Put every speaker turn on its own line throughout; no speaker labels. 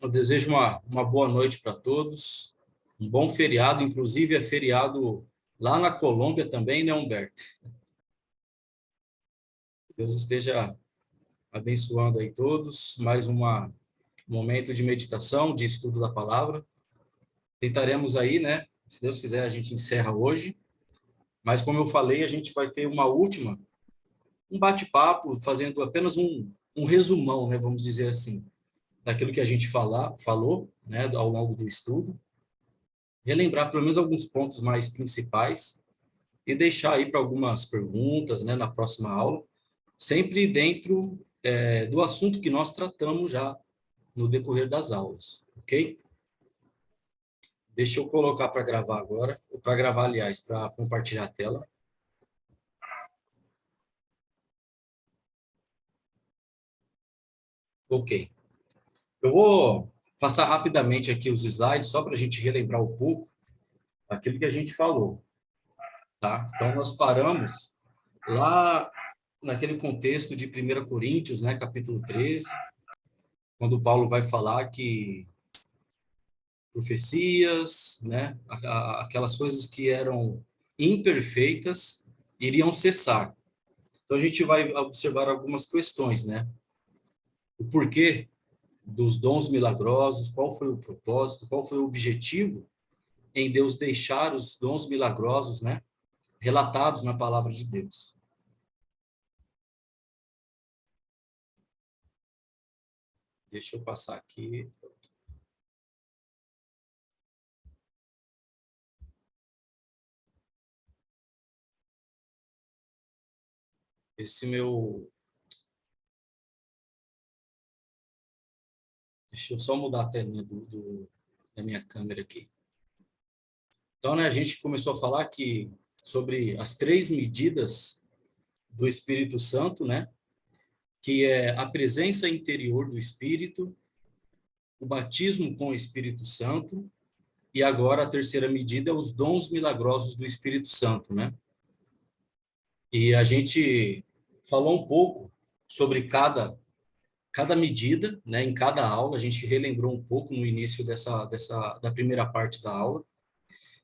Eu desejo uma boa noite para todos, um bom feriado, inclusive é feriado lá na Colômbia também, né, Humberto? Deus esteja abençoando aí todos, mais um momento de meditação, de estudo da palavra. Tentaremos aí, né, se Deus quiser, a gente encerra hoje, mas como eu falei, a gente vai ter um bate-papo, fazendo apenas um resumão, né, vamos dizer assim, daquilo que a gente falou, né, ao longo do estudo, relembrar pelo menos alguns pontos mais principais e deixar aí para algumas perguntas, né, na próxima aula, sempre dentro do assunto que nós tratamos já no decorrer das aulas, ok? Deixa eu colocar para gravar agora, ou para gravar, aliás, para compartilhar a tela. Ok. Eu vou passar rapidamente aqui os slides, só para a gente relembrar um pouco aquilo que a gente falou, tá? Então, nós paramos lá naquele contexto de 1 Coríntios, né, capítulo 13, quando Paulo vai falar que profecias, né, aquelas coisas que eram imperfeitas iriam cessar. Então, a gente vai observar algumas questões, né? O porquê dos dons milagrosos, qual foi o propósito, qual foi o objetivo em Deus deixar os dons milagrosos, né, relatados na palavra de Deus. Deixa eu passar aqui. Esse meu... Deixa eu só mudar a telinha da minha câmera aqui. Então, né, a gente começou a falar sobre as 3 medidas do Espírito Santo, né, que é a presença interior do Espírito, o batismo com o Espírito Santo, e agora a terceira medida é os dons milagrosos do Espírito Santo, né? E a gente falou um pouco sobre cada medida, né, em cada aula, a gente relembrou um pouco no início da primeira parte da aula,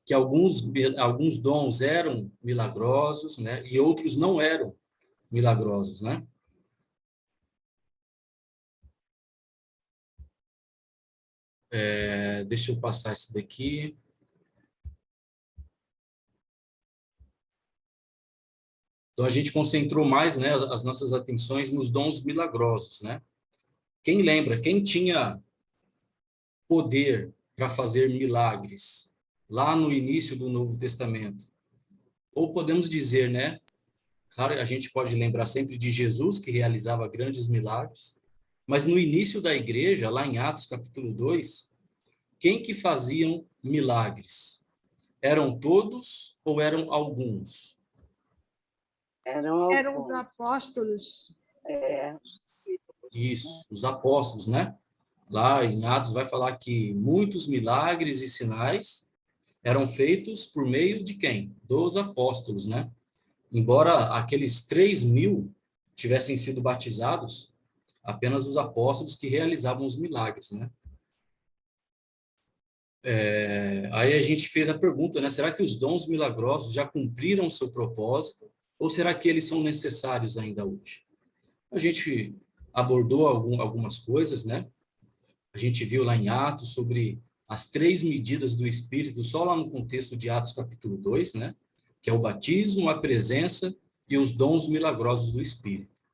que alguns dons eram milagrosos, né, e outros não eram milagrosos, né? Deixa eu passar esse daqui. Então, a gente concentrou mais, né, as nossas atenções nos dons milagrosos, né? Quem lembra? Quem tinha poder para fazer milagres lá no início do Novo Testamento? Ou podemos dizer, né? Claro, a gente pode lembrar sempre de Jesus, que realizava grandes milagres, mas no início da igreja, lá em Atos capítulo 2, quem que faziam milagres? Eram todos ou eram alguns?
Eram os apóstolos.
Os discípulos.
Isso, os apóstolos, né? Lá em Atos vai falar que muitos milagres e sinais eram feitos por meio de quem? Dos apóstolos, né? Embora aqueles 3.000 tivessem sido batizados, apenas os apóstolos que realizavam os milagres, né? Aí a gente fez a pergunta, né? Será que os dons milagrosos já cumpriram o seu propósito? Ou será que eles são necessários ainda hoje? A gente abordou algumas coisas, né? A gente viu lá em Atos sobre as 3 medidas do Espírito, só lá no contexto de Atos capítulo 2, né? Que é o batismo, a presença e os dons milagrosos do Espírito.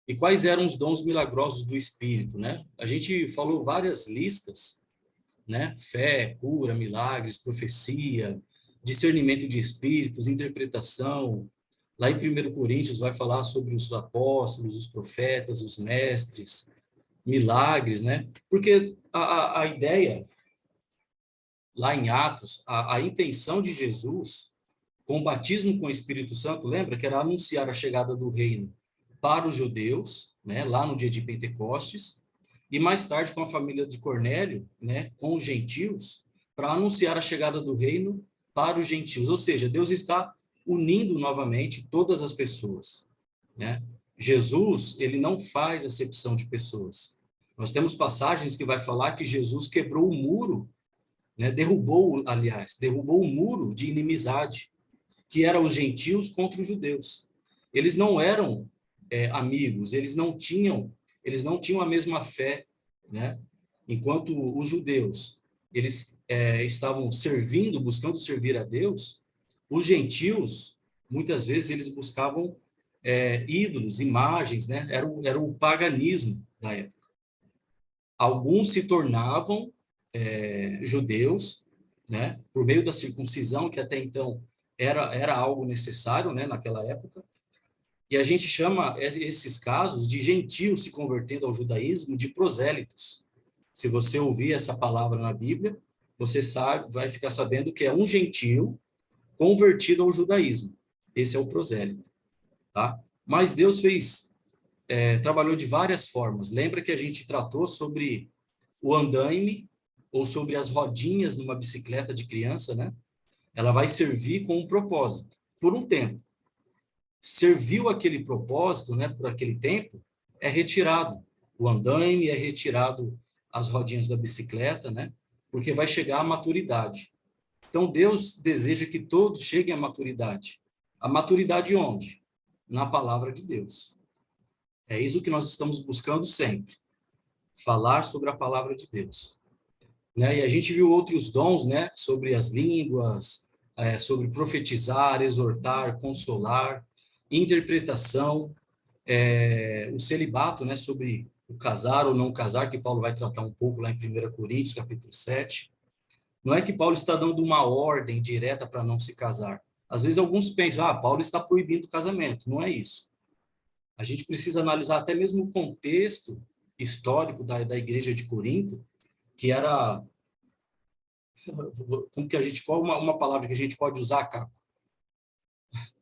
E quais eram os dons milagrosos do Espírito, né? A gente falou várias listas, né? Fé, cura, milagres, profecia, discernimento de espíritos, interpretação. Lá em 1 Coríntios vai falar sobre os apóstolos, os profetas, os mestres, milagres, né? Porque a ideia, lá em Atos, a intenção de Jesus com o batismo com o Espírito Santo, lembra que era anunciar a chegada do reino para os judeus, né, lá no dia de Pentecostes, e mais tarde com a família de Cornélio, né, com os gentios, para anunciar a chegada do reino para os gentios. Ou seja, Deus está unindo novamente todas as pessoas, né? Jesus, ele não faz acepção de pessoas. Nós temos passagens que vai falar que Jesus quebrou o muro, né? Derrubou o muro de inimizade, que era os gentios contra os judeus. Eles não eram amigos, eles não tinham a mesma fé, né? Enquanto os judeus, eles estavam servindo, buscando servir a Deus, os gentios, muitas vezes, eles buscavam ídolos, imagens, né? Era o paganismo da época. Alguns se tornavam judeus, né? Por meio da circuncisão, que até então era algo necessário, né? Naquela época. E a gente chama esses casos de gentios se convertendo ao judaísmo de prosélitos. Se você ouvir essa palavra na Bíblia, você vai ficar sabendo que é um gentio convertido ao judaísmo. Esse é o prosélito, tá? Mas Deus trabalhou de várias formas. Lembra que a gente tratou sobre o andaime ou sobre as rodinhas numa bicicleta de criança, né? Ela vai servir com um propósito, por um tempo. Serviu aquele propósito, né, por aquele tempo, é retirado. O andaime é retirado, as rodinhas da bicicleta, né? Porque vai chegar à maturidade. Então, Deus deseja que todos cheguem à maturidade. A maturidade onde? Na palavra de Deus. É isso que nós estamos buscando sempre. Falar sobre a palavra de Deus. Né? E a gente viu outros dons, né? Sobre as línguas, sobre profetizar, exortar, consolar, interpretação, o celibato, né? Sobre o casar ou não casar, que Paulo vai tratar um pouco lá em 1 Coríntios, capítulo 7. Não é que Paulo está dando uma ordem direta para não se casar. Às vezes alguns pensam, Paulo está proibindo o casamento. Não é isso. A gente precisa analisar até mesmo o contexto histórico da igreja de Corinto, que era... Qual uma palavra que a gente pode usar, Caco?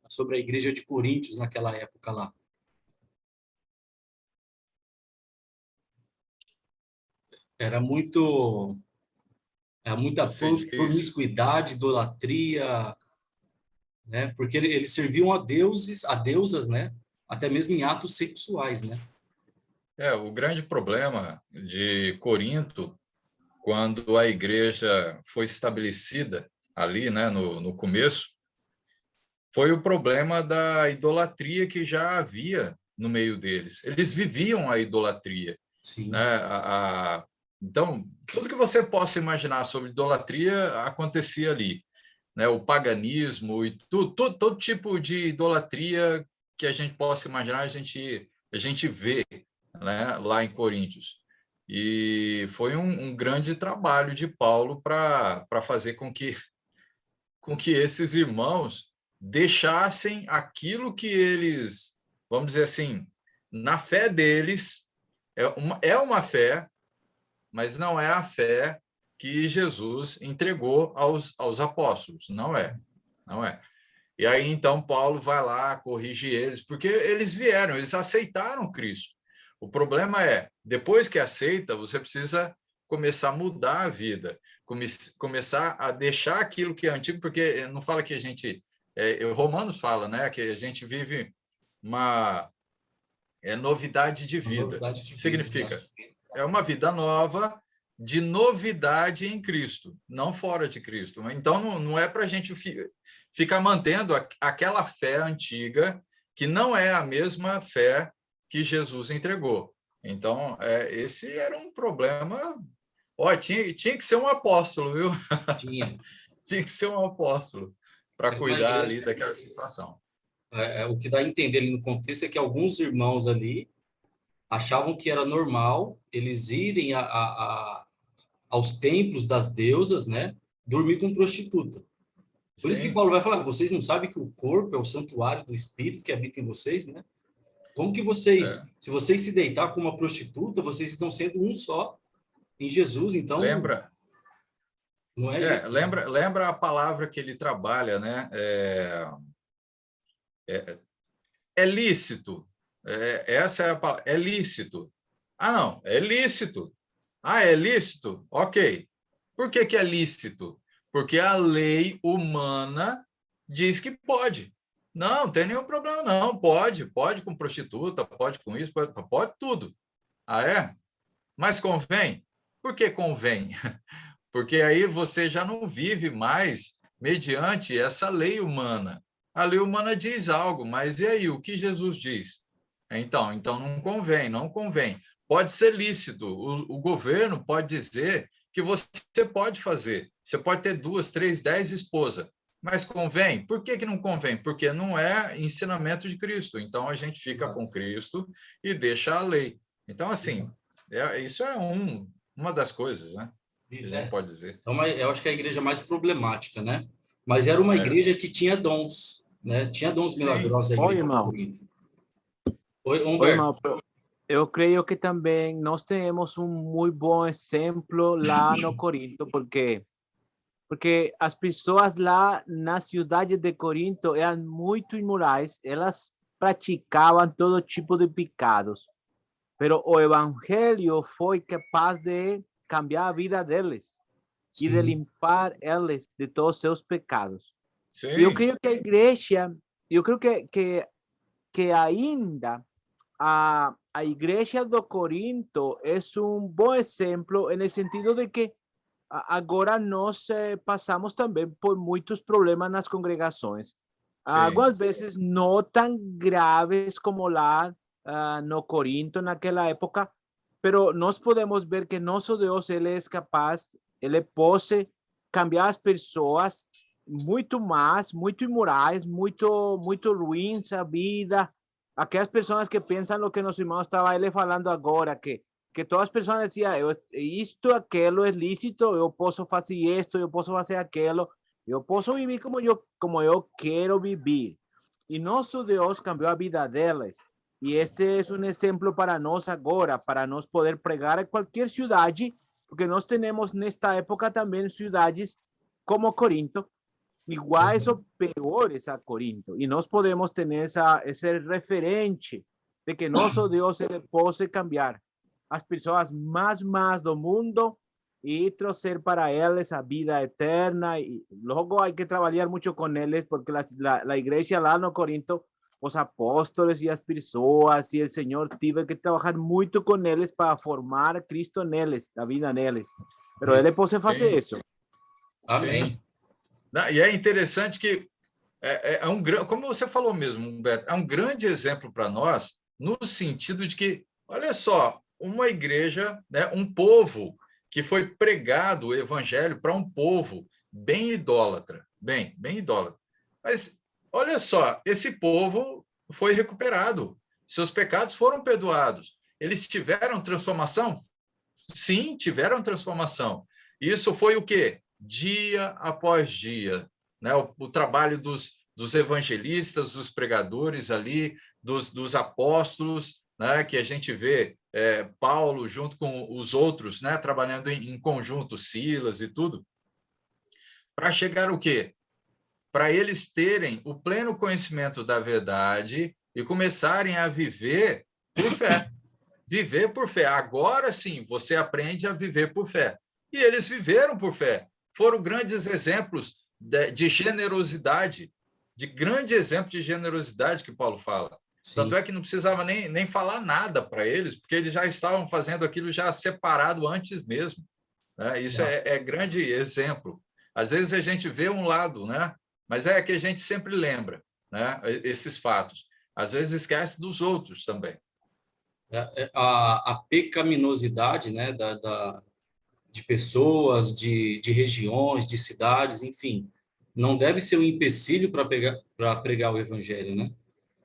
Sobre a igreja de Coríntios naquela época lá. Era muita
Você diz,
promiscuidade, idolatria, né? Porque eles serviam a deusas, né? Até mesmo em atos sexuais, né?
o grande problema de Corinto, quando a igreja foi estabelecida ali, né, no começo, foi o problema da idolatria que já havia no meio deles. Eles viviam a idolatria,
Sim.
né? Então, tudo que você possa imaginar sobre idolatria acontecia ali, né? O paganismo e todo tipo de idolatria que a gente possa imaginar, a gente vê, né, lá em Coríntios. E foi um grande trabalho de Paulo para fazer com que esses irmãos deixassem aquilo que eles, vamos dizer assim, na fé deles, é uma fé, mas não é a fé que Jesus entregou aos apóstolos, não é, não é. E aí, então, Paulo vai lá, corrige eles, porque eles vieram, eles aceitaram Cristo. O problema é, depois que aceita, você precisa começar a mudar a vida, começar a deixar aquilo que é antigo, porque não fala que a gente... Romanos fala, né, que a gente vive uma novidade de
Uma
vida.
novidade de vida.
Significa, é uma vida nova de novidade em Cristo, não fora de Cristo. Então, não é para a gente ficar mantendo aquela fé antiga, que não é a mesma fé que Jesus entregou. Então, esse era um problema. Tinha que ser um apóstolo, viu?
Tinha.
Tinha que ser um apóstolo para cuidar ali daquela situação.
O que dá a entender ali no contexto é que alguns irmãos ali achavam que era normal eles irem aos templos das deusas, né? Dormir com prostituta. Por isso que
Sim.
Paulo vai falar, vocês não sabem que o corpo é o santuário do Espírito que habita em vocês, né? Como que se vocês se deitar com uma prostituta, vocês estão sendo um só em Jesus, então
Lembra,
não é lícito.
lembra a palavra que ele trabalha, né? É lícito. Essa é a palavra. É lícito. Não, é lícito. É lícito? Ok. Por que é lícito? Porque a lei humana diz que pode. Não tem nenhum problema, não. Pode com prostituta, pode com isso, pode tudo. É? Mas convém? Por que convém? Porque aí você já não vive mais mediante essa lei humana. A lei humana diz algo, mas e aí, o que Jesus diz? Então não convém, não convém. Pode ser lícito, o governo pode dizer que você pode fazer. Você pode ter 2, 3, 10 esposas, mas convém? Por que não convém? Porque não é ensinamento de Cristo. Então a gente fica com Cristo e deixa a lei. Então, assim, isso é uma das coisas, né? Que a gente pode dizer.
Então, eu acho que é a igreja mais problemática, né? Mas era uma igreja que tinha dons, né? Tinha dons
Sim.
milagrosos a
Oi,
igreja de
irmão.
Corinto. Oi,
Oi,
Humberto.
irmão. Eu creio que também nós temos um muito bom exemplo lá no Corinto, porque as pessoas lá na cidade de Corinto eram muito imorais, elas praticavam todo tipo de pecados, pero o evangelho foi capaz de cambiar a vida deles e de
Sim,
limpar eles de todos seus pecados. E eu
Sim.
creio que a igreja, eu creio que ainda a igreja do Corinto é um bom exemplo no sentido de que agora nós passamos também por muitos problemas nas congregações.
Sim.
Algumas vezes não tão graves como lá no Corinto naquela época, pero nós podemos ver que nosso Deus ele é capaz, ele pode cambiar as pessoas muito mais, muito imorais, muito ruins a vida. Aquelas pessoas que pensam o que nosso irmão estava ele falando agora, que todas as pessoas diziam, isto, aquilo é lícito, eu posso fazer isto, eu posso fazer aquilo, eu posso viver como eu quero viver. E nosso Deus cambiou a vida delas. E esse é um exemplo para nós agora, para nós poder pregar em qualquer cidade, porque nós temos nesta época também cidades como Corinto, iguais ou piores a Corinto. E nós podemos ter esse referente de que nosso Deus ele pode cambiar as pessoas mais do mundo e trazer para eles a vida eterna. E logo há que trabalhar muito com eles, porque a igreja lá no Corinto, os apóstolos e as pessoas e o Senhor teve que trabalhar muito com eles para formar Cristo neles, a vida neles. Mas ele pode fazer isso.
amém.
Sim. E é interessante que como você falou mesmo, Humberto, é um grande exemplo para nós, no sentido de que, olha só, uma igreja, né, um povo que foi pregado o evangelho para um povo bem idólatra, bem idólatra. Mas, olha só, esse povo foi recuperado, seus pecados foram perdoados. Eles tiveram transformação? Sim, tiveram transformação. Isso foi o quê? Dia após dia, né? O trabalho dos evangelistas, dos pregadores ali, dos apóstolos, né? Que a gente vê Paulo junto com os outros, né? Trabalhando em conjunto, Silas e tudo, para chegar o quê? Para eles terem o pleno conhecimento da verdade e começarem a viver por fé. Viver por fé. Agora sim, você aprende a viver por fé. E eles viveram por fé. Foram grandes exemplos de generosidade, de grande exemplo de generosidade que Paulo fala. Sim. Tanto é que não precisava nem falar nada para eles, porque eles já estavam fazendo aquilo já separado antes mesmo. Né? Isso é grande exemplo. Às vezes a gente vê um lado, né? Mas é que a gente sempre lembra, né? Esses fatos. Às vezes esquece dos outros também.
A pecaminosidade, né, de pessoas, de regiões, de cidades, enfim, não deve ser um empecilho para pregar o evangelho, né?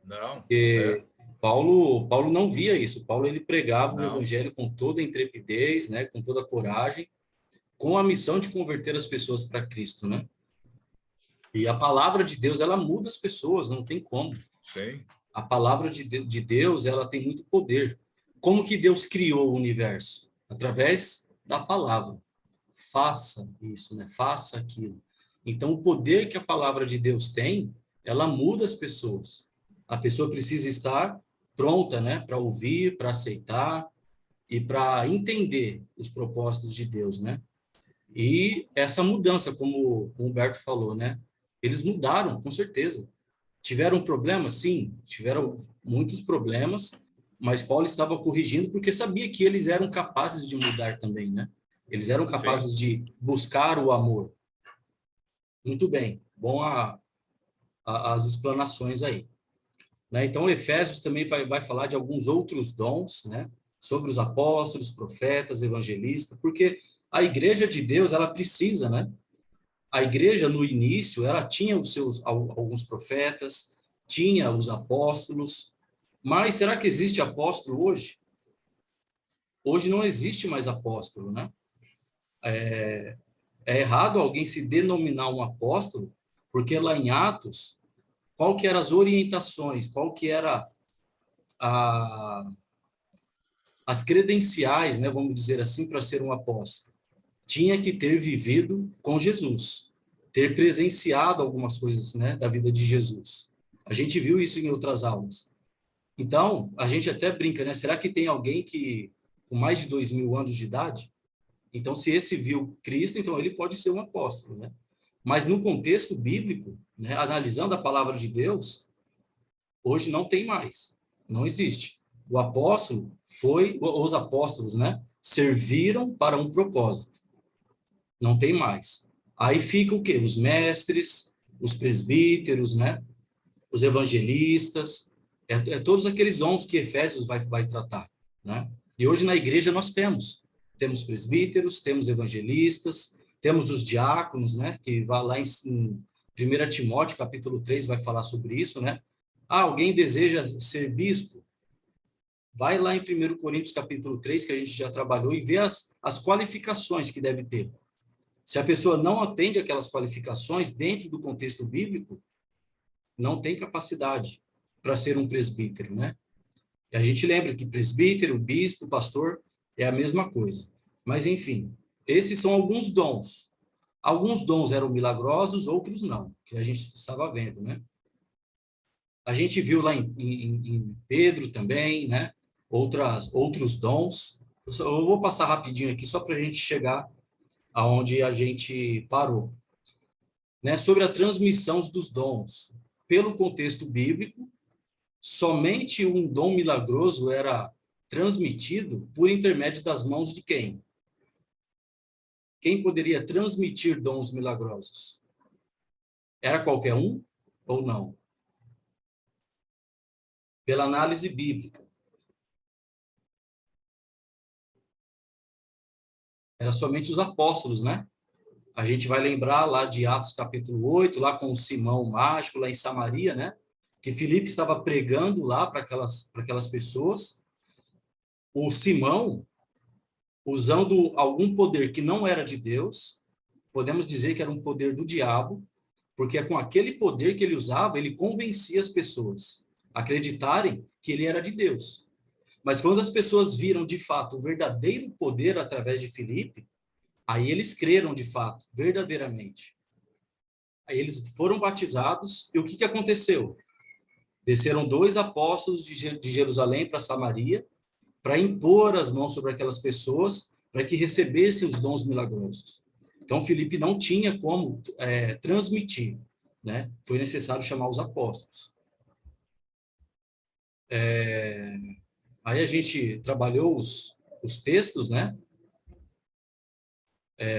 Não.
Porque Paulo não via isso. Paulo ele pregava o evangelho com toda a intrepidez, né, com toda a coragem, com a missão de converter as pessoas para Cristo, né? E a palavra de Deus, ela muda as pessoas, não tem como.
Sim.
A palavra de Deus, ela tem muito poder. Como que Deus criou o universo? Através da palavra. Faça isso, né? Faça aquilo. Então, o poder que a palavra de Deus tem, ela muda as pessoas. A pessoa precisa estar pronta, né? Para ouvir, para aceitar e para entender os propósitos de Deus, né? E essa mudança, como o Humberto falou, né? Eles mudaram, com certeza. Tiveram problemas? Sim, tiveram muitos problemas, mas Paulo estava corrigindo porque sabia que eles eram capazes de mudar também, né? Eles eram capazes de buscar o amor. Muito bem, bom as explanações aí. Né? Então, Efésios também vai falar de alguns outros dons, né? Sobre os apóstolos, profetas, evangelistas, porque a igreja de Deus, ela precisa, né? A igreja, no início, ela tinha alguns profetas, tinha os apóstolos, mas será que existe apóstolo hoje? Hoje não existe mais apóstolo, né? É errado alguém se denominar um apóstolo, porque lá em Atos, qual que eram as orientações, qual que era as credenciais, né, vamos dizer assim, para ser um apóstolo? Tinha que ter vivido com Jesus, ter presenciado algumas coisas, né, da vida de Jesus. A gente viu isso em outras aulas. Então, a gente até brinca, né? Será que tem alguém que com mais de 2000 anos de idade? Então, se esse viu Cristo, então ele pode ser um apóstolo, né? Mas no contexto bíblico, né, analisando a palavra de Deus, hoje não tem mais, não existe. O apóstolo os apóstolos, né, serviram para um propósito. Não tem mais. Aí fica o quê? Os mestres, os presbíteros, né, os evangelistas, todos aqueles dons que Efésios vai tratar, né? E hoje na igreja nós temos presbíteros, temos evangelistas, temos os diáconos, né, que vai lá em 1 Timóteo, capítulo 3, vai falar sobre isso, né? Ah, alguém deseja ser bispo? Vai lá em 1 Coríntios, capítulo 3, que a gente já trabalhou, e vê as qualificações que deve ter. Se a pessoa não atende aquelas qualificações dentro do contexto bíblico, não tem capacidade para ser um presbítero, né? E a gente lembra que presbítero, bispo, pastor é a mesma coisa. Mas, enfim, esses são alguns dons. Alguns dons eram milagrosos, outros não, que a gente estava vendo, né? A gente viu lá em Pedro também, né? Outros dons. Eu vou passar rapidinho aqui só para a gente chegar aonde a gente parou, né? Sobre a transmissão dos dons. Pelo contexto bíblico, somente um dom milagroso era transmitido por intermédio das mãos de quem? Quem poderia transmitir dons milagrosos? Era qualquer um ou não? Pela análise bíblica. Era somente os apóstolos, né? A gente vai lembrar lá de Atos capítulo 8, lá com o Simão mágico, lá em Samaria, né? Que Filipe estava pregando lá para aquelas pessoas. O Simão, usando algum poder que não era de Deus, podemos dizer que era um poder do diabo, porque é com aquele poder que ele usava, ele convencia as pessoas a acreditarem que ele era de Deus. Mas quando as pessoas viram de fato o verdadeiro poder através de Filipe, aí eles creram de fato, verdadeiramente. Aí eles foram batizados, e o que aconteceu? Desceram 2 apóstolos de Jerusalém para Samaria, para impor as mãos sobre aquelas pessoas, para que recebessem os dons milagrosos. Então, Filipe não tinha como transmitir, né? Foi necessário chamar os apóstolos. Aí a gente trabalhou os textos, né?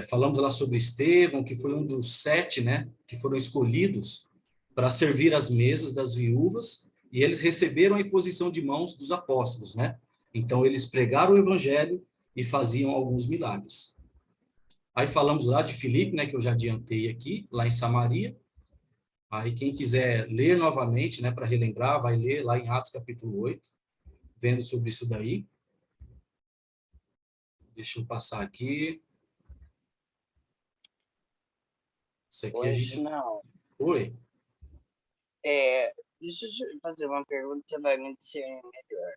Falamos lá sobre Estevão, que foi um dos 7, né? Que foram escolhidos para servir as mesas das viúvas, e eles receberam a imposição de mãos dos apóstolos, né? Então, eles pregaram o evangelho e faziam alguns milagres. Aí falamos lá de Filipe, né, que eu já adiantei aqui, lá em Samaria. Aí quem quiser ler novamente, né, para relembrar, vai ler lá em Atos capítulo 8, vendo sobre isso daí. Deixa eu passar aqui. Isso aqui a gente...
Não.
Oi.
Deixa eu te fazer uma pergunta, você vai me discernir melhor.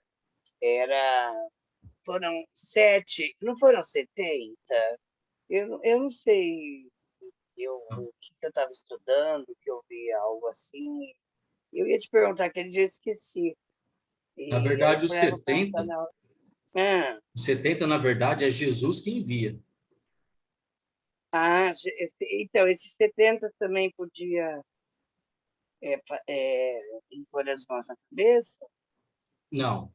Foram 7, não foram 70? Eu não sei o que eu estava estudando, que eu vi algo assim. Eu ia te perguntar, aquele dia eu esqueci.
Na verdade, os 70,
Ah,
70, na verdade, é Jesus que envia.
então, esses 70 também podia impor as mãos na cabeça?
Não.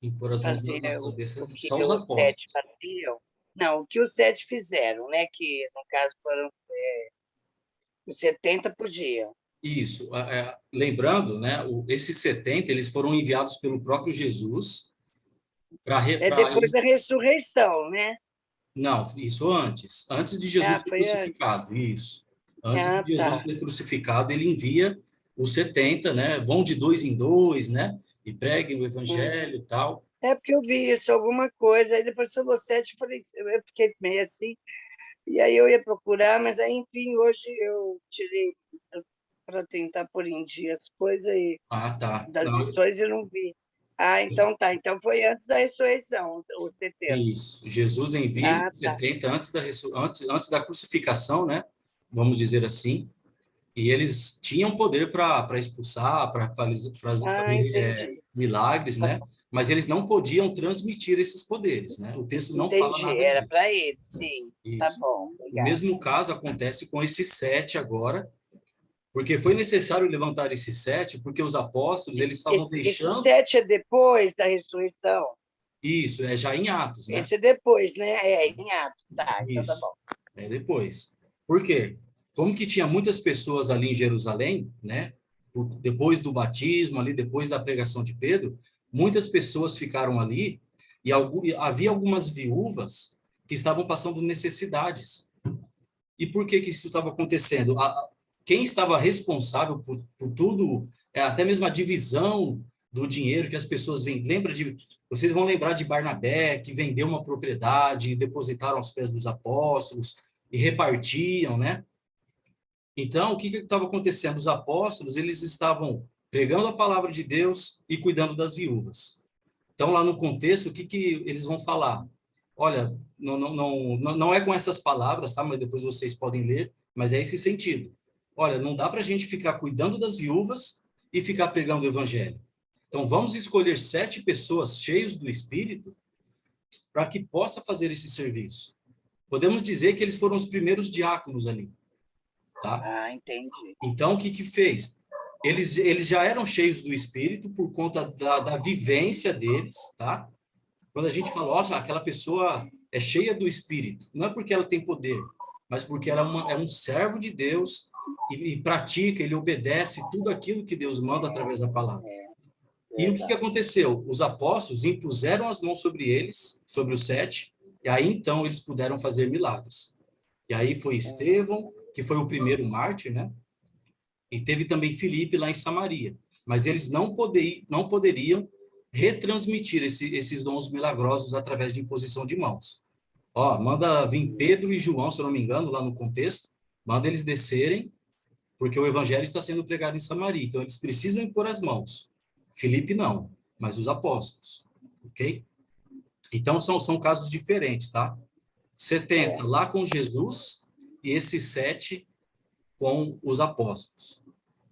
Impor as mãos
fazer
nas
o
cabeças,
que
só os
os 7
apóstolos.
faziam. Não, o que os 7 fizeram, né? Que, no caso, foram os 70 podiam.
Isso. Lembrando, né, esses 70, eles foram enviados pelo próprio Jesus para
É depois da ressurreição, né?
Não, isso antes de Jesus
Ah,
ser
foi
crucificado,
antes.
isso. Antes
Ah,
de Jesus
tá.
ser crucificado, ele envia os 70, né? Vão de dois em dois, né? E preguem o evangelho e tal.
É porque eu vi isso, alguma coisa, aí depois somos 7, eu fiquei meio assim, e aí eu ia procurar, mas aí, enfim, hoje eu tirei para tentar pôr em dia as coisas e
Ah, tá.
das
Não,
lições eu não vi. Ah, então tá. Então foi antes da ressurreição, os 70.
isso. Jesus envia
Ah,
os
tá.
70 antes da crucificação, né? Vamos dizer assim. E eles tinham poder para expulsar, para
Ah,
fazer
entendi.
milagres,
Tá
né?
bom.
Mas eles não podiam transmitir esses poderes, né? O texto não fala
Entendi.
nada
Era
disso.
para ele, sim. Tá
Isso.
bom,
O
obrigada.
mesmo caso acontece com esses 7 agora, porque foi necessário levantar esses 7, porque os apóstolos eles estavam
Esse
deixando
7 é depois da ressurreição?
isso, é já em Atos, né?
Esse é depois, né? É, em Atos. Tá, então tá
Isso,
bom.
é depois. Por quê? Como que tinha muitas pessoas ali em Jerusalém, né? Depois do batismo, ali depois da pregação de Pedro, muitas pessoas ficaram ali e havia algumas viúvas que estavam passando necessidades. E por que que isso estava acontecendo? Quem estava responsável por tudo, até mesmo a divisão do dinheiro que as pessoas vendem. Vocês vão lembrar de Barnabé, que vendeu uma propriedade, depositaram aos pés dos apóstolos e repartiam, né? Então, o que que estava acontecendo? Os apóstolos, eles estavam pregando a palavra de Deus e cuidando das viúvas. Então, lá no contexto, o que que eles vão falar? Olha, não é com essas palavras, tá? Mas depois vocês podem ler, mas é esse sentido. Olha, não dá para a gente ficar cuidando das viúvas e ficar pregando o evangelho. Então, vamos escolher 7 pessoas cheias do Espírito para que possa fazer esse serviço. Podemos dizer que eles foram os primeiros diáconos ali, tá?
Ah, entendi.
Então, o que que fez? Eles já eram cheios do Espírito por conta da vivência deles, tá? Quando a gente fala, ó, aquela pessoa é cheia do Espírito, não é porque ela tem poder, mas porque ela é um servo de Deus e pratica, ele obedece tudo aquilo que Deus manda através da palavra. E o que que
Verdade.
aconteceu? Os apóstolos impuseram as mãos sobre eles, sobre os 7, e aí então eles puderam fazer milagres. E aí foi Estevão, que foi o primeiro mártir, né? E teve também Filipe lá em Samaria. Mas eles não poderiam retransmitir esses dons milagrosos através de imposição de mãos. Ó, manda vir Pedro e João, se eu não me engano, lá no contexto, manda eles descerem, porque o evangelho está sendo pregado em Samaria. Então, eles precisam impor as mãos. Filipe não, mas os apóstolos. Ok? Então, são casos diferentes, tá? 70 lá com Jesus e esses 7 com os apóstolos.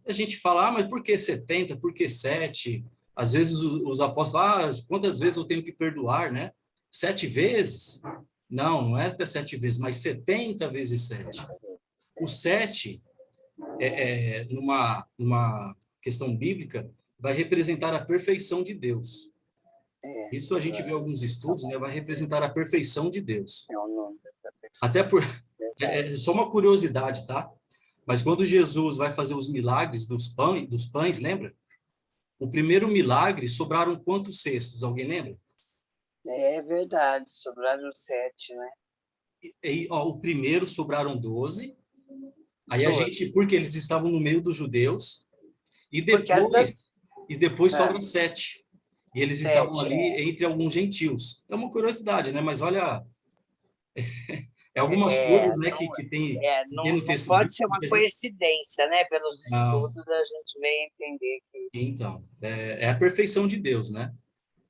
A gente fala, mas por que 70? Por que 7? Às vezes os apóstolos falam, quantas vezes eu tenho que perdoar, né? 7 vezes? Não é até 7 vezes, mas 70 vezes 7. O 7, numa questão bíblica, vai representar a perfeição de Deus. Isso a gente vê alguns estudos, né? Vai representar a perfeição de Deus.
É o nome da pessoa.
Até por... É só uma curiosidade, tá? Mas quando Jesus vai fazer os milagres dos pães, lembra? O primeiro milagre sobraram quantos cestos? Alguém lembra?
É verdade, sobraram 7, né?
Ó, o primeiro sobraram 12. Aí a
12.
gente, porque eles estavam no meio dos judeus, e
Porque as das...
depois sobram 7. E eles estavam
7,
ali entre alguns gentios. É uma curiosidade, né? Mas olha, algumas coisas, né, que tem no
não
texto
pode
bíblico.
ser uma coincidência, né? Pelos
Não,
estudos a gente vem entender que...
então, é a perfeição de Deus, né?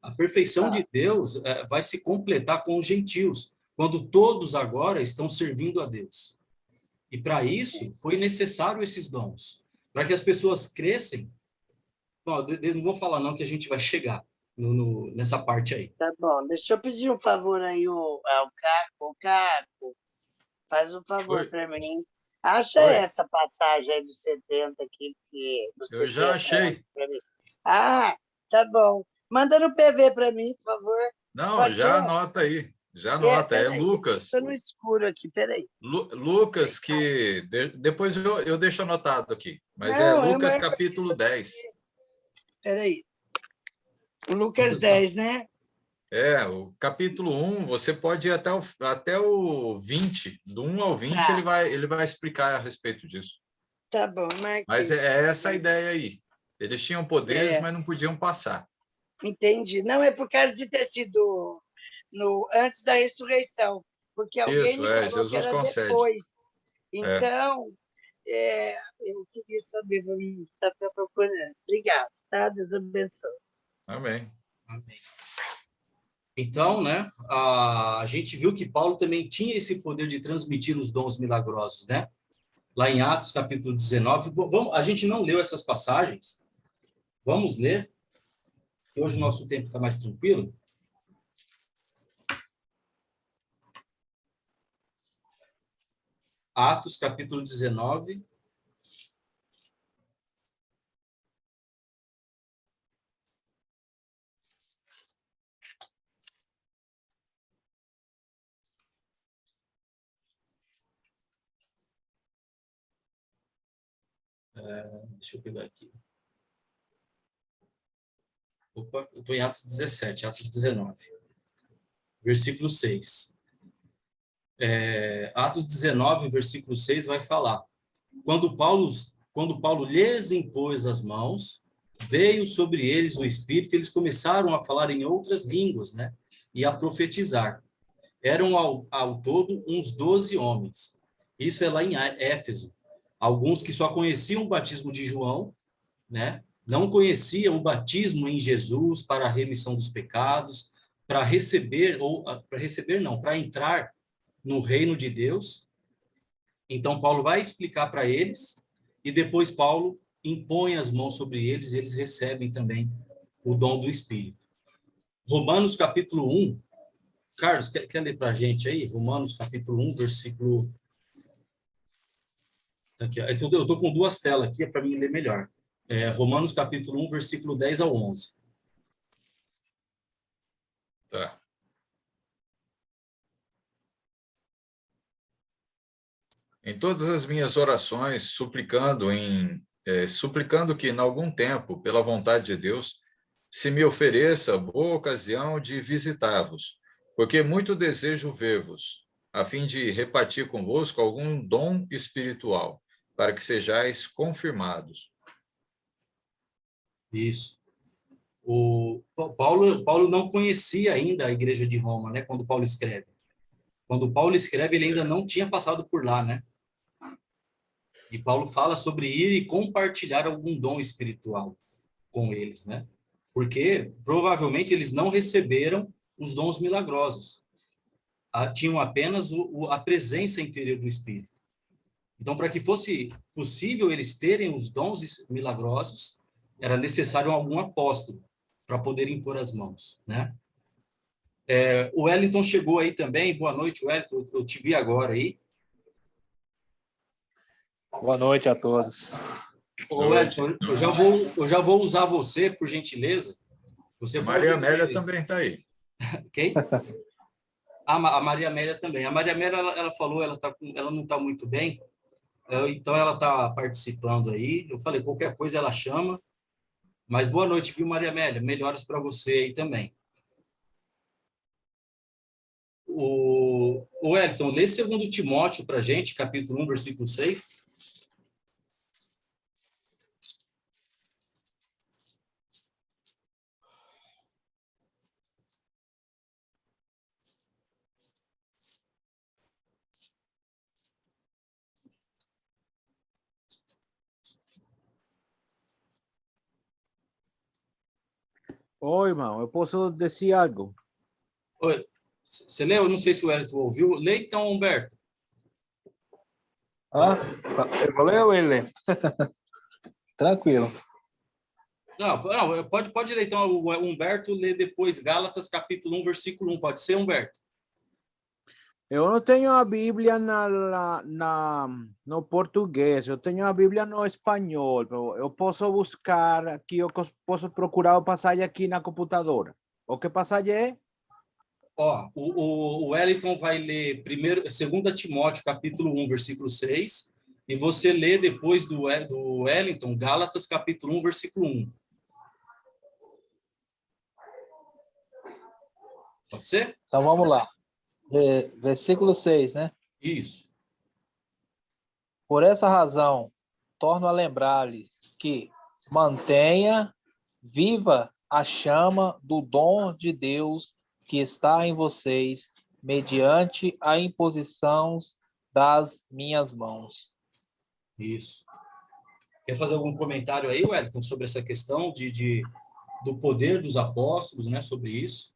A perfeição de Deus vai se completar com os gentios, quando todos agora estão servindo a Deus. E para isso foi necessário esses dons, para que as pessoas crescem. Bom, não vou falar não que a gente vai chegar nessa parte aí.
Tá bom, deixa eu pedir um favor aí ao Caco, faz um favor
Oi.
para mim. Acha
Oi.
essa passagem aí dos 70 aqui,
Eu já achei.
pra mim. Ah, tá bom. Manda no PV para mim, por favor.
Não,
Pode
já
ser?
anota aí. Já anota. É
Peraí,
Lucas.
estou no escuro aqui, peraí.
Lucas, que depois eu deixo anotado aqui. Mas é
Não, eu
Lucas
marco
capítulo 10.
Peraí. Lucas 10, né?
É, o capítulo 1, você pode ir até o 20. Do 1 ao 20,
Tá.
ele vai explicar a respeito disso.
Tá bom, marquei.
Mas é essa a ideia aí. Eles tinham poderes,
É.
mas não podiam passar.
Entendi. Não é por causa de ter sido antes da ressurreição, porque alguém
Isso,
me falou que
Jesus
era
concede.
depois.
É.
Então, eu queria saber, vamos estar procurando. Obrigada, tá? Deus abençoe.
Amém.
Amém. Então, né, a gente viu que Paulo também tinha esse poder de transmitir os dons milagrosos, né? Lá em Atos, capítulo 19. A gente não leu essas passagens. Vamos ler, que hoje o nosso tempo está mais tranquilo. Atos, capítulo 19. Deixa eu pegar aqui. Opa, eu estou em Atos 17, Atos 19. Versículo 6. Atos 19, versículo 6 vai falar: quando Paulo lhes impôs as mãos, veio sobre eles o Espírito, e eles começaram a falar em outras línguas, né? E a profetizar. Eram ao todo uns 12 homens. Isso é lá em Éfeso. Alguns que só conheciam o batismo de João, né? Não conheciam o batismo em Jesus para a remissão dos pecados, para entrar no reino de Deus. Então, Paulo vai explicar para eles, e depois Paulo impõe as mãos sobre eles, e eles recebem também o dom do Espírito. Romanos capítulo 1, Carlos, quer ler para a gente aí? Romanos capítulo 1, versículo... Aqui, eu estou com duas telas aqui, é para mim ler melhor. Romanos capítulo 1, versículo 10 ao 11.
Tá. Em todas as minhas orações, suplicando que, em algum tempo, pela vontade de Deus, se me ofereça boa ocasião de visitá-vos, porque muito desejo ver-vos, a fim de repartir convosco algum dom espiritual, para que sejais confirmados.
Isso. O Paulo não conhecia ainda a igreja de Roma, né? Quando Paulo escreve. Quando Paulo escreve, ele ainda não tinha passado por lá, né? E Paulo fala sobre ir e compartilhar algum dom espiritual com eles, né? Porque provavelmente eles não receberam os dons milagrosos. Tinham apenas a presença interior do Espírito. Então, para que fosse possível eles terem os dons milagrosos, era necessário algum apóstolo para poder impor as mãos, né? O Wellington chegou aí também. Boa noite, Wellington. Eu te vi agora aí.
Boa noite a todos.
Ô, Wellington, eu já vou usar você, por gentileza. Você
Maria
pode...
Amélia também está aí.
Quem? A Maria Amélia também. A Maria Amélia, ela falou, ela não está muito bem, então ela está participando aí. Eu falei, qualquer coisa ela chama. Mas boa noite, viu, Maria Amélia? Melhoras para você aí também. O Wellington, lê 2 Timóteo para a gente, capítulo 1, versículo 6.
Oi, irmão, eu posso dizer algo?
Oi, você leu? Eu não sei se o Wellington ouviu. Lê então, Humberto.
Eu vou ler ou ele lê? Tranquilo.
Não, pode ler então. O Humberto lê depois Gálatas, capítulo 1, versículo 1. Pode ser, Humberto?
Eu não tenho a Bíblia no português, eu tenho a Bíblia no espanhol. Eu posso buscar aqui, eu posso procurar a passagem aqui na computadora. O que passagem é?
Ó, o Wellington vai ler primeiro, 2 Timóteo, capítulo 1, versículo 6, e você lê depois do Wellington, Gálatas, capítulo 1, versículo 1. Pode ser?
Então vamos lá. Versículo 6, né?
Isso.
Por essa razão, torno a lembrar-lhe que mantenha viva a chama do dom de Deus que está em vocês, mediante a imposição das minhas mãos.
Isso. Quer fazer algum comentário aí, Wellington, sobre essa questão do poder dos apóstolos, né, sobre isso?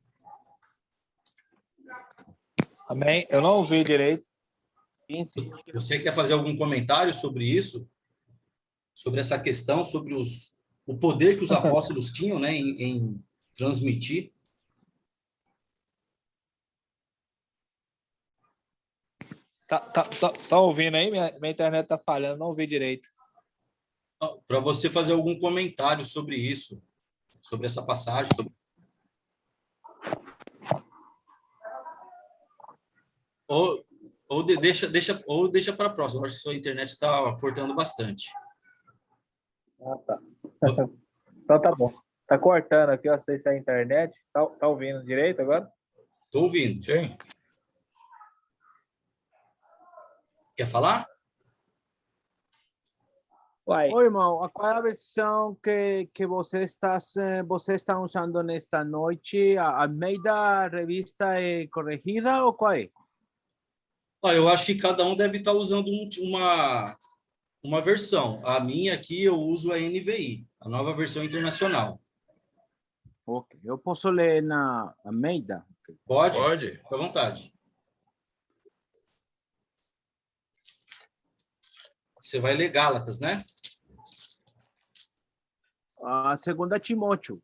Amém? Eu não ouvi direito.
Você quer fazer algum comentário sobre isso? Sobre essa questão, sobre o poder que os apóstolos tinham, né, em transmitir?
Tá ouvindo aí? Minha internet tá falhando, não ouvi direito.
Para você fazer algum comentário sobre isso, sobre essa passagem. Deixa para a próxima. Acho que sua internet está cortando bastante.
Ah, tá. Então tá bom. Tá cortando aqui, ó, sei se é a internet. Tá ouvindo direito agora?
Estou ouvindo.
Sim.
Quer falar?
Uai.
Oi, irmão, qual é a versão que você está usando nesta noite? A Almeida Revista Corrigida ou qual é?
Olha, eu acho que cada um deve estar usando uma versão. A minha aqui eu uso a NVI, a Nova Versão Internacional.
Ok, eu posso ler na Almeida?
Pode?
Pode.
Fica à vontade. Você vai ler Gálatas, né?
A 2 Timóteo.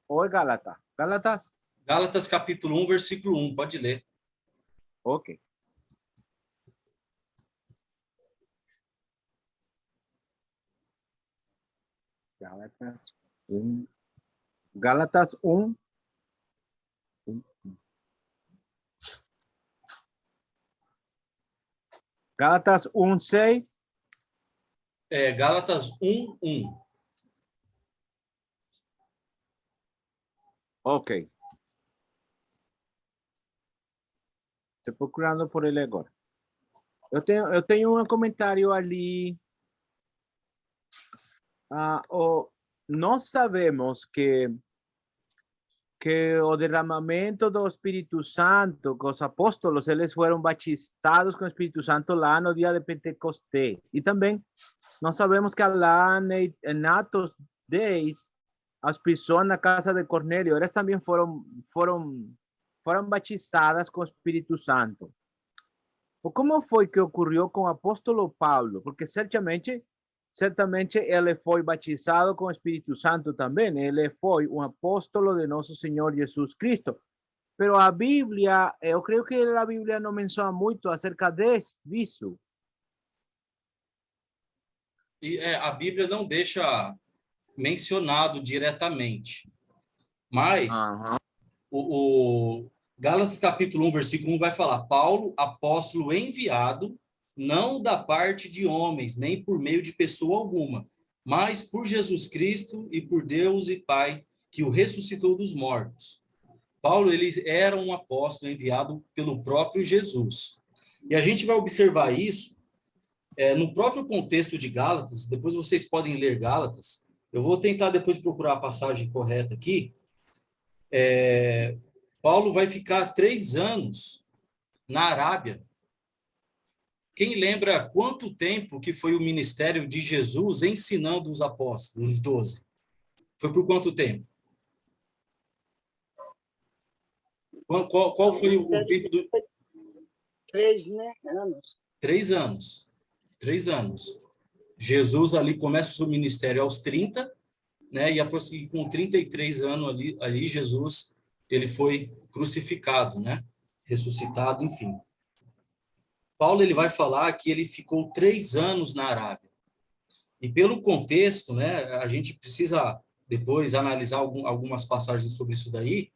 Ou é Gálatas? Gálatas?
Gálatas, capítulo 1, versículo 1. Pode ler.
Ok. Gálatas 1. Gálatas 1. Gálatas 1, 6.
Gálatas 1, 1.
Ok. Estou procurando por ele agora. Eu tenho um comentário ali. Nós sabemos que o derramamento do Espírito Santo, que os apóstolos, eles foram batizados com o Espírito Santo lá no dia de Pentecostés. E também nós sabemos que lá em Atos 10, as pessoas na casa de Cornélio, elas também foram batizadas com o Espírito Santo. Como foi que ocorreu com o apóstolo Paulo? Porque certamente ele foi batizado com o Espírito Santo também. Ele foi um apóstolo de nosso Senhor Jesus Cristo. Pero a Bíblia, eu creio que a Bíblia não menciona muito acerca disso.
E a Bíblia não deixa mencionado diretamente. Mas o Gálatas capítulo 1, versículo 1 vai falar: Paulo, apóstolo enviado, não da parte de homens, nem por meio de pessoa alguma, mas por Jesus Cristo e por Deus e Pai, que o ressuscitou dos mortos. Paulo, ele era um apóstolo enviado pelo próprio Jesus. E a gente vai observar isso no próprio contexto de Gálatas. Depois vocês podem ler Gálatas. Eu vou tentar depois procurar a passagem correta aqui. Paulo vai ficar 3 anos na Arábia. Quem lembra quanto tempo que foi o ministério de Jesus ensinando os apóstolos, os 12? Foi por quanto tempo? Qual foi o tempo do...
3, né? Anos.
3 anos. 3 anos. Jesus ali começa o seu ministério aos 30, né? E com 33 anos ali Jesus, ele foi crucificado, né? Ressuscitado, enfim. Paulo ele vai falar que ele ficou 3 anos na Arábia. E pelo contexto, né, a gente precisa depois analisar algumas passagens sobre isso daí.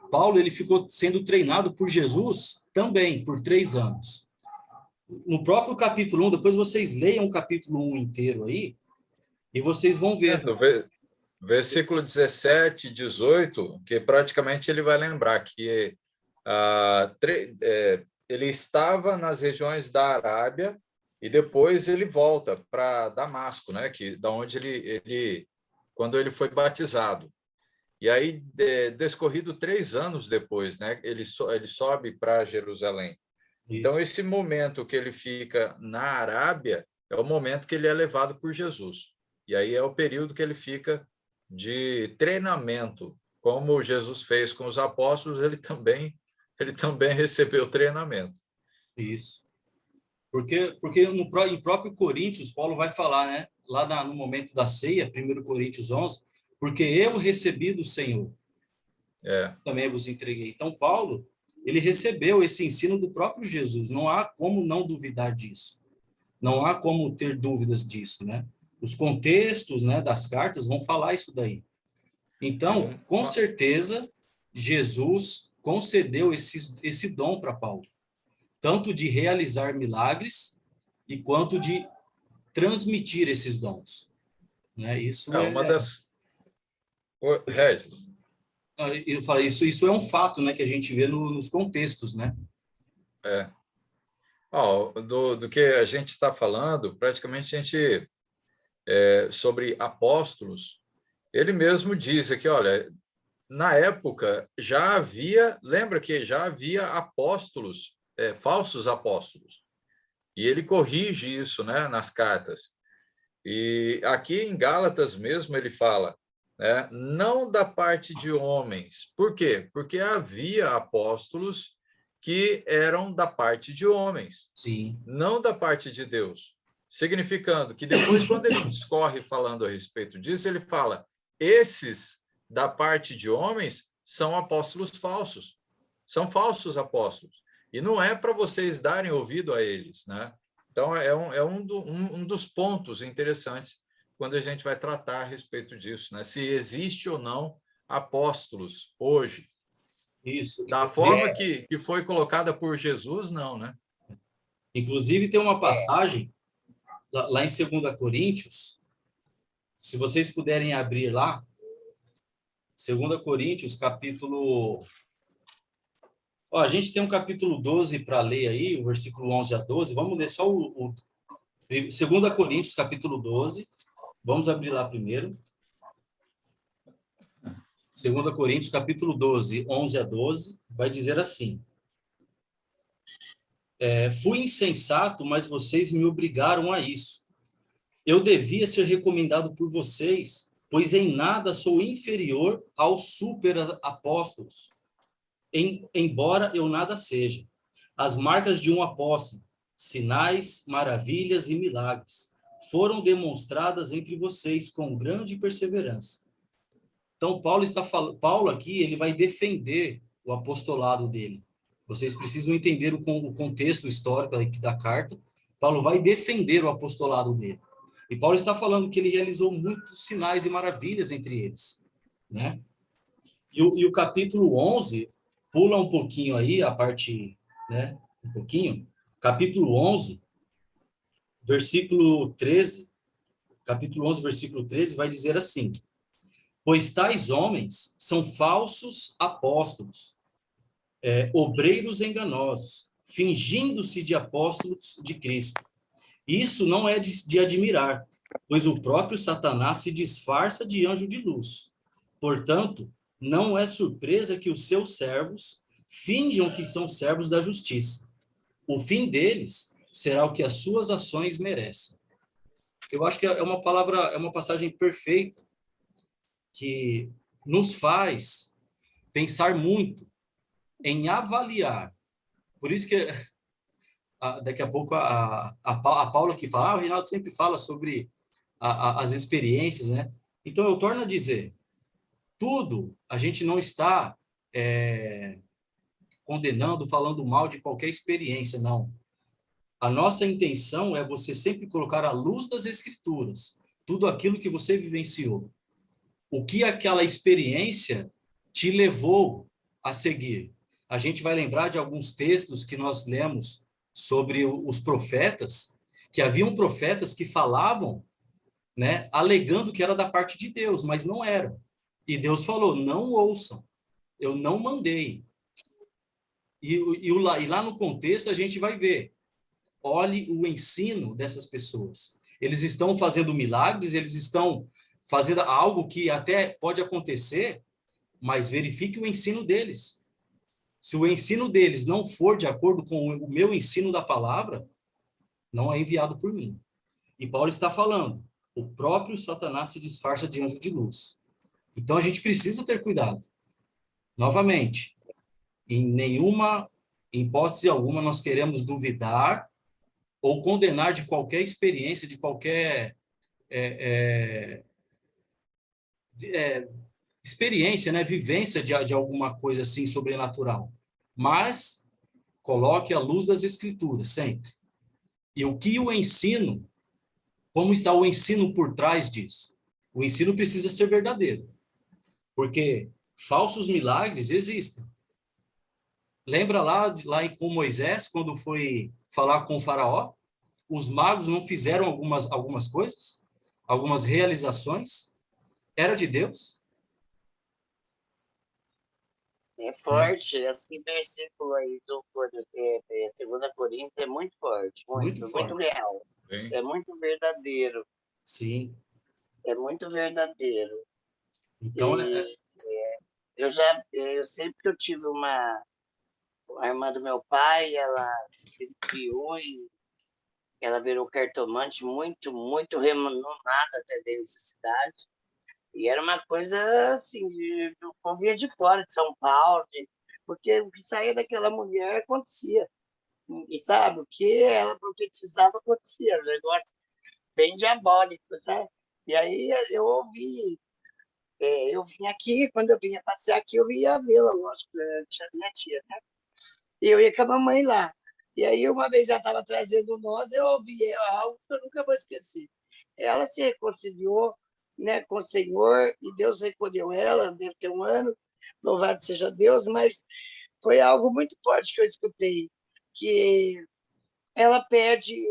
Paulo ele ficou sendo treinado por Jesus também por 3 anos. No próprio capítulo 1, depois vocês leiam o capítulo 1 inteiro aí, e vocês vão ver.
Versículo 17, 18, que praticamente ele vai lembrar que ele estava nas regiões da Arábia e depois ele volta para Damasco, né? Da onde quando ele foi batizado. E aí, descorrido 3 anos depois, né? Ele sobe para Jerusalém. Então,
Isso.
esse momento que ele fica na Arábia é o momento que ele é levado por Jesus. E aí é o período que ele fica de treinamento. Como Jesus fez com os apóstolos, ele também recebeu treinamento.
Isso. Porque em próprio Coríntios, Paulo vai falar, né? Lá no momento da ceia, 1 Coríntios 11, porque eu recebi do Senhor, também vos entreguei. Então, Paulo, ele recebeu esse ensino do próprio Jesus. Não há como não duvidar disso. Não há como ter dúvidas disso, né? Os contextos, né, das cartas vão falar isso daí. Então, com certeza, Jesus concedeu esse dom para Paulo, tanto de realizar milagres e quanto de transmitir esses dons. Né? Isso
uma das... Regis.
Eu falei, isso é um fato, né, que a gente vê nos contextos, né?
Do que a gente está falando, praticamente a gente, sobre apóstolos, ele mesmo diz aqui, olha, na época já havia, lembra que já havia apóstolos, falsos apóstolos, e ele corrige isso, né, nas cartas. E aqui em Gálatas mesmo ele fala, né, não da parte de homens. Por quê? Porque havia apóstolos que eram da parte de homens,
Sim.
não da parte de Deus. Significando que depois, quando ele discorre falando a respeito disso, ele fala, esses da parte de homens são apóstolos falsos, são falsos apóstolos. E não é para vocês darem ouvido a eles, né? Então, é um dos pontos interessantes quando a gente vai tratar a respeito disso, né? Se existe ou não apóstolos hoje.
Isso.
Da forma que foi colocada por Jesus, não, né?
Inclusive, tem uma passagem lá em 2 Coríntios, se vocês puderem abrir lá, 2 Coríntios, capítulo... a gente tem um capítulo 12 para ler aí, o versículo 11 a 12. Vamos ler só 2 Coríntios, capítulo 12. Vamos abrir lá primeiro. 2 Coríntios, capítulo 12, 11 a 12, vai dizer assim: fui insensato, mas vocês me obrigaram a isso. Eu devia ser recomendado por vocês, pois em nada sou inferior aos super-apóstolos, embora eu nada seja. As marcas de um apóstolo, sinais, maravilhas e milagres, foram demonstradas entre vocês com grande perseverança. Então, Paulo aqui, ele vai defender o apostolado dele. Vocês precisam entender o contexto histórico aqui da carta. Paulo vai defender o apostolado dele. E Paulo está falando que ele realizou muitos sinais e maravilhas entre eles, né? E o capítulo 11, pula um pouquinho aí, a parte, né? Um pouquinho. Capítulo 11, versículo 13. Capítulo 11, versículo 13, vai dizer assim: pois tais homens são falsos apóstolos, obreiros enganosos, fingindo-se de apóstolos de Cristo. Isso não é de admirar, pois o próprio Satanás se disfarça de anjo de luz. Portanto, não é surpresa que os seus servos finjam que são servos da justiça. O fim deles será o que as suas ações merecem. Eu acho que é uma passagem perfeita, que nos faz pensar muito em avaliar. Por isso que daqui a pouco a Paula que fala, o Reinaldo sempre fala sobre as experiências, né? Então, eu torno a dizer, tudo a gente não está condenando, falando mal de qualquer experiência, não. A nossa intenção é você sempre colocar à luz das Escrituras tudo aquilo que você vivenciou. O que aquela experiência te levou a seguir. A gente vai lembrar de alguns textos que nós lemos sobre os profetas, que haviam profetas que falavam, né, alegando que era da parte de Deus, mas não era. E Deus falou, não ouçam, eu não mandei. E lá no contexto a gente vai ver, olhe o ensino dessas pessoas. Eles estão fazendo milagres, eles estão fazendo algo que até pode acontecer, mas verifique o ensino deles. Se o ensino deles não for de acordo com o meu ensino da palavra, não é enviado por mim. E Paulo está falando, o próprio Satanás se disfarça de anjo de luz. Então a gente precisa ter cuidado. Novamente, em nenhuma hipótese alguma nós queremos duvidar ou condenar de qualquer experiência, de qualquer experiência, né, vivência de alguma coisa assim sobrenatural. Mas coloque a luz das Escrituras sempre. E o que o ensino, como está o ensino por trás disso? O ensino precisa ser verdadeiro, porque falsos milagres existem. Lembra lá com Moisés, quando foi falar com o faraó? Os magos não fizeram algumas coisas? Algumas realizações? Era de Deus?
É forte, esse versículo aí do 2 Coríntios é muito forte,
Muito
muito
forte.
real.
Bem,
É muito verdadeiro,
Sim.
é muito verdadeiro.
Então,
E eu sempre que eu tive a irmã do meu pai, ela se criou e ela virou cartomante muito, muito renomada até dentro dessa cidade. E era uma coisa assim, do povo vinha de fora, de São Paulo, porque o que saía daquela mulher acontecia. E sabe, o que ela profetizava acontecia, um negócio bem diabólico, sabe? E aí eu vim aqui, quando eu vinha passear aqui, eu ia vê-la, lógico, eu tinha minha tia, né? E eu ia com a mamãe lá. E aí, uma vez ela estava trazendo nós, eu ouvi algo que eu nunca vou esquecer. Ela se reconciliou, né, com o Senhor, e Deus recolheu ela, deve ter um ano, louvado seja Deus, mas foi algo muito forte que eu escutei, que ela pede,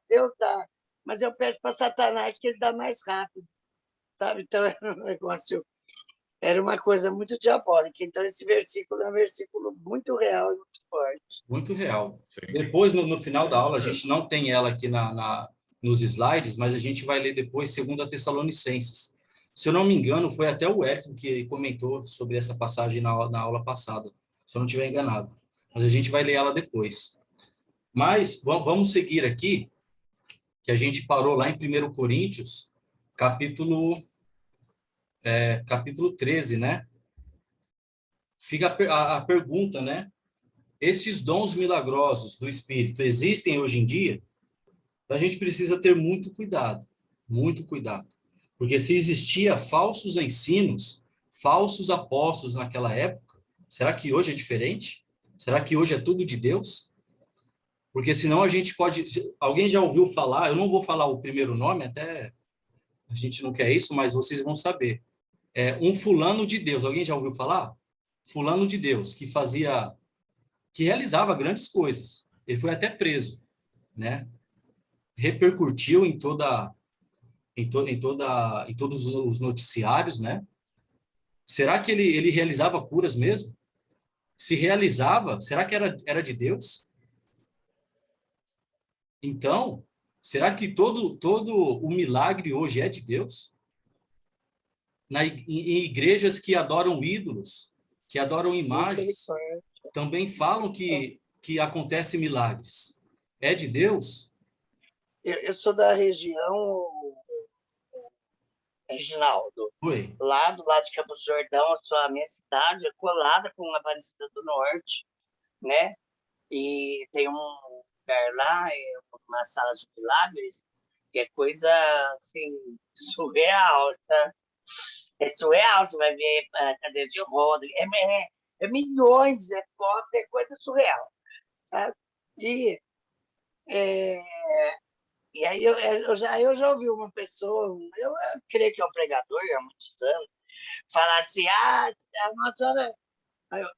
Deus dá, mas eu peço para Satanás que ele dá mais rápido, sabe? Então, era uma coisa muito diabólica. Então, esse versículo é um versículo muito real e muito forte.
muito real.
sim.
Depois, no final da aula, a gente não tem ela aqui nos slides, mas a gente vai ler depois 2 Tessalonicenses. Se eu não me engano, foi até o Wellington que comentou sobre essa passagem na aula passada, se eu não estiver enganado. Mas a gente vai ler ela depois. Mas vamos seguir aqui, que a gente parou lá em 1 Coríntios, capítulo 13, né? Fica a pergunta, né? Esses dons milagrosos do Espírito existem hoje em dia? Então, a gente precisa ter muito cuidado. Porque se existia falsos ensinos, falsos apóstolos naquela época, será que hoje é diferente? Será que hoje é tudo de Deus? Porque senão a gente pode... Alguém já ouviu falar, eu não vou falar o primeiro nome, até a gente não quer isso, mas vocês vão saber. Um fulano de Deus, alguém já ouviu falar? Fulano de Deus, que realizava grandes coisas. Ele foi até preso, né? Repercutiu em todos os noticiários, né? Será que ele realizava curas mesmo? Se realizava, será que era de Deus? Então, será que todo o milagre hoje é de Deus? Em igrejas que adoram ídolos, que adoram imagens, também falam que acontecem milagres. É de Deus?
Eu sou da região, Reginaldo,
Oi.
lá do lado de Campos do Jordão, a minha cidade é colada com a Aparecida do Norte, né? E tem um lugar lá, uma sala de milagres, que é coisa assim, surreal, tá? É surreal, você vai ver cadeira de roda, é milhões, é foto, é coisa surreal, sabe? E É, e aí eu já ouvi uma pessoa, eu creio que é um pregador há muitos anos, falar assim, a Nossa Senhora,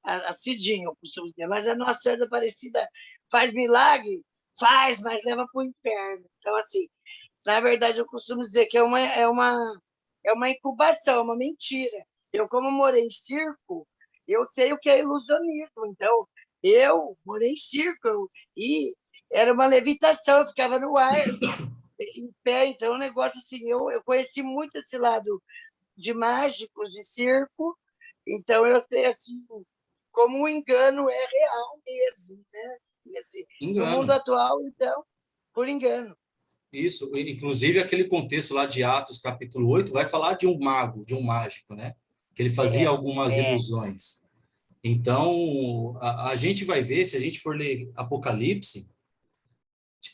a Cidinha, eu costumo dizer, mas a Nossa Senhora da Aparecida faz milagre? Faz, mas leva para o inferno. Então, assim, na verdade, eu costumo dizer que é uma incubação, uma mentira. Eu, como morei em circo, eu sei o que é ilusionismo. Então, eu morei em circo e era uma levitação, eu ficava no ar, em pé. Então, é um negócio assim, eu conheci muito esse lado de mágicos, de circo. Então, eu sei assim, como o engano é real mesmo, né? No mundo
Engano.
atual, então, por engano.
Isso, inclusive aquele contexto lá de Atos, capítulo 8, vai falar de um mago, de um mágico, né? Que ele fazia algumas
É.
ilusões. Então, a gente vai ver, se a gente for ler Apocalipse,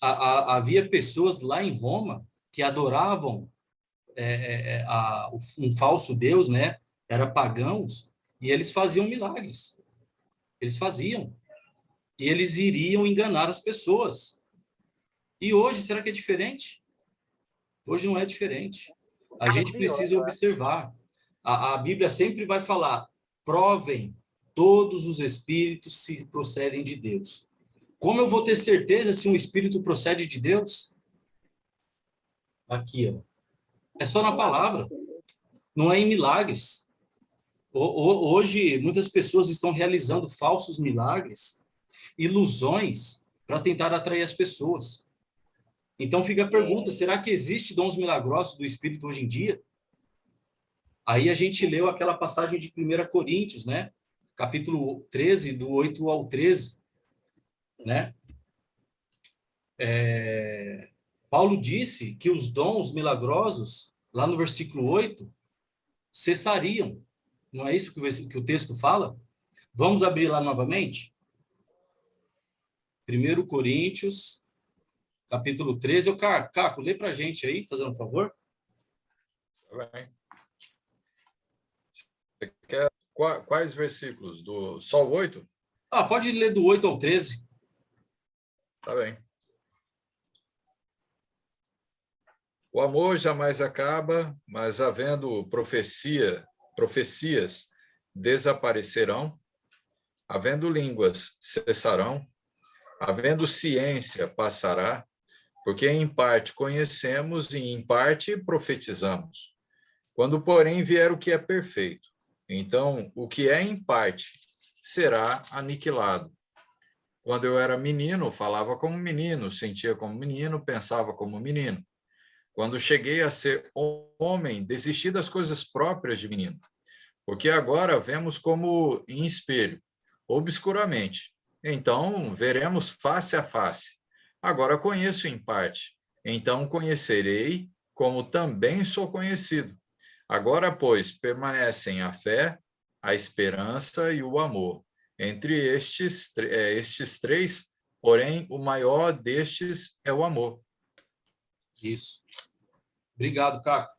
havia pessoas lá em Roma que adoravam um falso deus, né? Era pagãos, e eles faziam milagres. Eles faziam. E eles iriam enganar as pessoas. E hoje, será que é diferente? Hoje não é diferente. A gente
Pior,
precisa observar. A Bíblia sempre vai falar: provem todos os espíritos se procedem de Deus. Como eu vou ter certeza se um espírito procede de Deus? Aqui, ó. É só na palavra, não é em milagres. Hoje, muitas pessoas estão realizando falsos milagres, ilusões, para tentar atrair as pessoas. Então fica a pergunta: será que existe dons milagrosos do Espírito hoje em dia? Aí a gente leu aquela passagem de 1 Coríntios, né? Capítulo 13, do 8 ao 13, né? Paulo disse que os dons milagrosos, lá no versículo 8, cessariam. Não é isso que o texto fala? Vamos abrir lá novamente? 1 Coríntios, capítulo 13. O Caco, lê para a gente aí, fazendo um favor.
Tá bem. Você quer quais versículos? Só o 8?
Pode ler do 8 ao 13.
Tá bem. O amor jamais acaba, mas havendo profecias desaparecerão, havendo línguas cessarão, havendo ciência passará, porque em parte conhecemos e em parte profetizamos. Quando, porém, vier o que é perfeito, então o que é em parte será aniquilado. Quando eu era menino, falava como menino, sentia como menino, pensava como menino. Quando cheguei a ser homem, desisti das coisas próprias de menino, porque agora vemos como em espelho, obscuramente. Então, veremos face a face. Agora conheço em parte, então conhecerei como também sou conhecido. Agora, pois, permanecem a fé, a esperança e o amor. Entre estes três, porém, o maior destes é o amor.
Isso. Obrigado, Caco.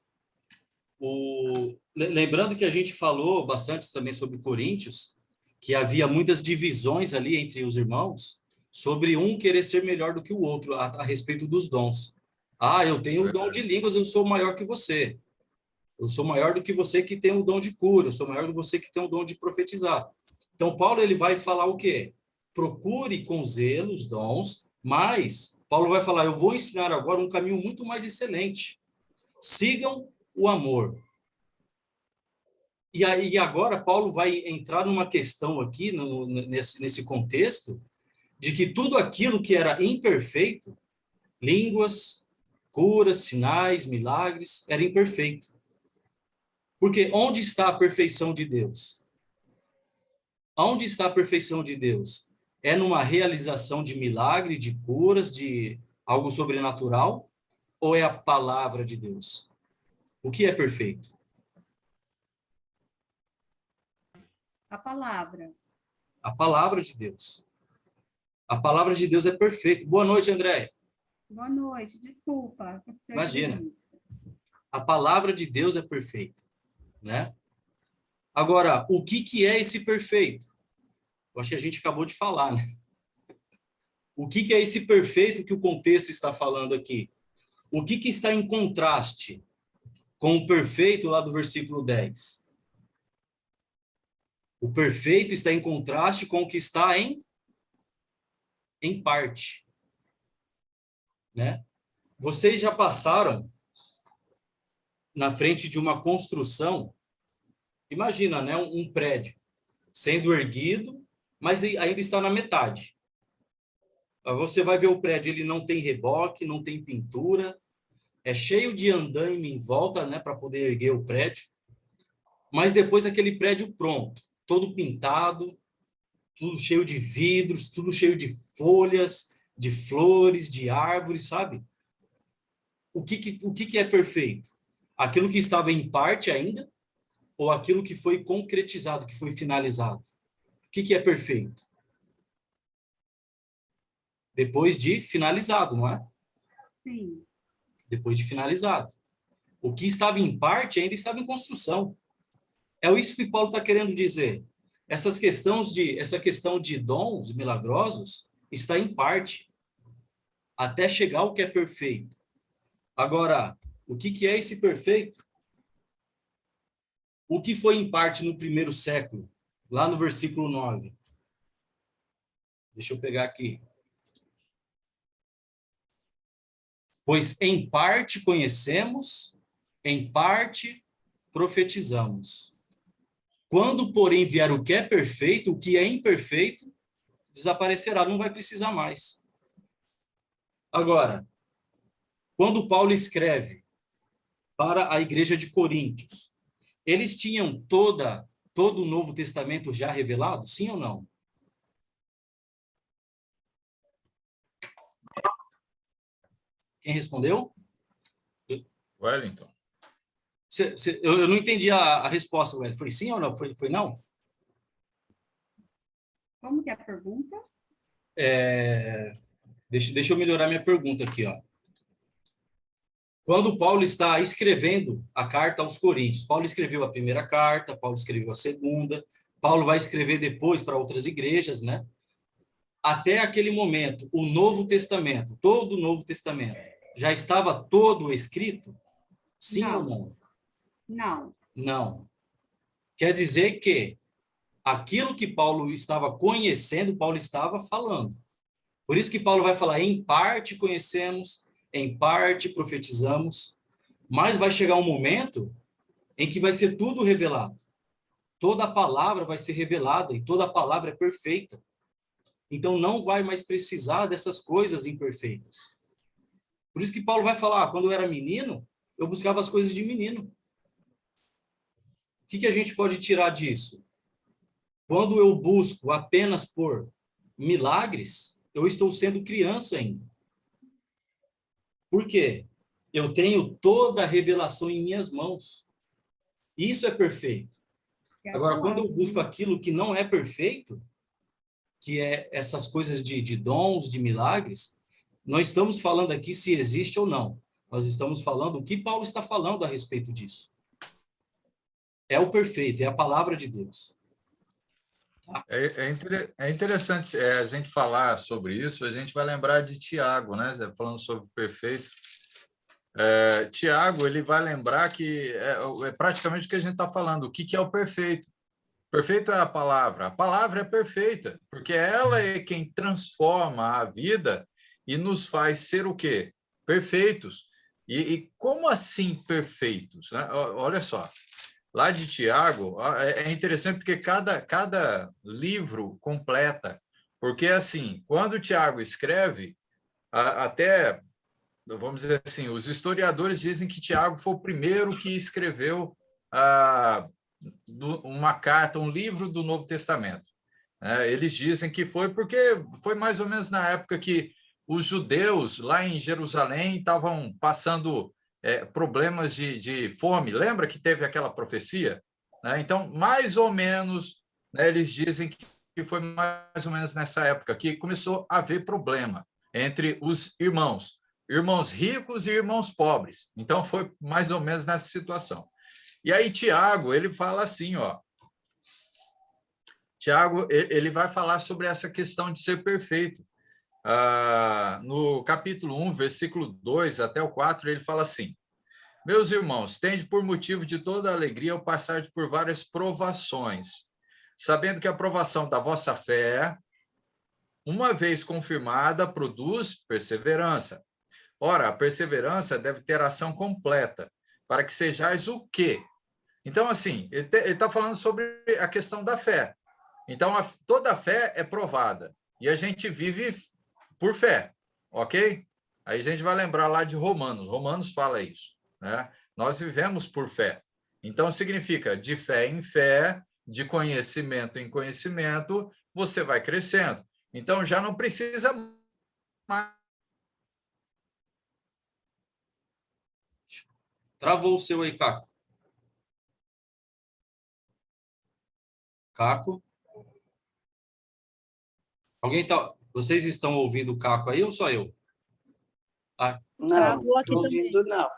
Lembrando que a gente falou bastante também sobre Coríntios, que havia muitas divisões ali entre os irmãos, sobre um querer ser melhor do que o outro, a respeito dos dons. Eu tenho o dom de línguas, eu sou maior que você. Eu sou maior do que você que tem o dom de cura, eu sou maior do que você que tem o dom de profetizar. Então, Paulo ele vai falar o quê? Procure com zelo os dons, mas Paulo vai falar: eu vou ensinar agora um caminho muito mais excelente. Sigam o amor. E agora Paulo vai entrar numa questão aqui, nesse contexto, de que tudo aquilo que era imperfeito, línguas, curas, sinais, milagres, era imperfeito. Porque onde está a perfeição de Deus? Onde está a perfeição de Deus? É numa realização de milagre, de curas, de algo sobrenatural? Ou é a palavra de Deus? O que é perfeito?
A palavra.
A palavra de Deus. A palavra de Deus é perfeita. Boa noite, André.
Boa noite, desculpa.
Imagina. A palavra de Deus é perfeita, né? Agora, o que é esse perfeito? Eu acho que a gente acabou de falar, né? O que é esse perfeito que o contexto está falando aqui? O que está em contraste com o perfeito lá do versículo 10? O perfeito está em contraste com o que está em parte, né? Vocês já passaram na frente de uma construção, imagina, né, um prédio sendo erguido, mas ainda está na metade. Você vai ver o prédio, ele não tem reboque, não tem pintura, é cheio de andaime em volta, né, para poder erguer o prédio. Mas depois daquele prédio pronto, todo pintado, tudo cheio de vidros, tudo cheio de folhas, de flores, de árvores, sabe? O que é perfeito? Aquilo que estava em parte ainda ou aquilo que foi concretizado, que foi finalizado? O que é perfeito? Depois de finalizado, não é?
Sim.
Depois de finalizado. O que estava em parte ainda estava em construção. É isso que Paulo está querendo dizer. Essa questão de dons milagrosos está em parte, até chegar ao que é perfeito. Agora, o que é esse perfeito? O que foi em parte no primeiro século, lá no versículo 9. Deixa eu pegar aqui. Pois em parte conhecemos, em parte profetizamos. Quando, porém, vier o que é perfeito, o que é imperfeito desaparecerá, não vai precisar mais. Agora, quando Paulo escreve para a igreja de Coríntios, eles tinham todo o Novo Testamento já revelado, sim ou não? Quem respondeu?
Wellington.
Eu não entendi a resposta, Wellington. Foi sim ou não? Foi não?
Como que é a pergunta?
Deixa eu melhorar minha pergunta aqui, ó. Quando Paulo está escrevendo a carta aos Coríntios, Paulo escreveu a primeira carta, Paulo escreveu a segunda, Paulo vai escrever depois para outras igrejas, né? Até aquele momento, o Novo Testamento, todo o Novo Testamento, já estava todo escrito? Sim ou não?
Não.
Não. Quer dizer que aquilo que Paulo estava conhecendo, Paulo estava falando. Por isso que Paulo vai falar, em parte conhecemos, em parte profetizamos, mas vai chegar um momento em que vai ser tudo revelado. Toda a palavra vai ser revelada e toda a palavra é perfeita. Então não vai mais precisar dessas coisas imperfeitas. Por isso que Paulo vai falar, quando eu era menino, eu buscava as coisas de menino. O que a gente pode tirar disso? Quando eu busco apenas por milagres, eu estou sendo criança ainda. Por quê? Eu tenho toda a revelação em minhas mãos. Isso é perfeito. Agora, quando eu busco aquilo que não é perfeito, que é essas coisas de dons, de milagres, não estamos falando aqui se existe ou não. Nós estamos falando o que Paulo está falando a respeito disso. É o perfeito, é a palavra de Deus.
É interessante a gente falar sobre isso, a gente vai lembrar de Tiago, né? Falando sobre o perfeito. Tiago, ele vai lembrar que é praticamente o que a gente está falando, o que é o perfeito. Perfeito é a palavra é perfeita, porque ela é quem transforma a vida e nos faz ser o quê? Perfeitos. E como assim perfeitos? Né? Olha só, lá de Tiago, é interessante porque cada livro completa, porque assim, quando Tiago escreve, até, vamos dizer assim, os historiadores dizem que Tiago foi o primeiro que escreveu uma carta, um livro do Novo Testamento. Eles dizem que foi porque foi mais ou menos na época que os judeus lá em Jerusalém estavam passando problemas de fome. Lembra que teve aquela profecia? Então, mais ou menos, eles dizem que foi mais ou menos nessa época que começou a haver problema entre os irmãos ricos e irmãos pobres. Então, foi mais ou menos nessa situação. E aí, Tiago, ele fala assim, ó. Tiago, ele vai falar sobre essa questão de ser perfeito. No capítulo 1, versículo 2 até o 4, ele fala assim: meus irmãos, tende por motivo de toda alegria ao passar por várias provações, sabendo que a provação da vossa fé, uma vez confirmada, produz perseverança. Ora, a perseverança deve ter ação completa, para que sejais o quê? Então, assim, ele está falando sobre a questão da fé. Então, toda a fé é provada, e a gente vive por fé, ok? Aí a gente vai lembrar lá de Romanos. Romanos fala isso, né? Nós vivemos por fé. Então, significa de fé em fé, de conhecimento em conhecimento, você vai crescendo. Então, já não precisa mais.
Travou o seu aí, Caco. Caco? Alguém tá... Vocês estão ouvindo o Caco aí ou só eu? Ah,
Não,
Travou aqui
não
também.
ouvindo, não.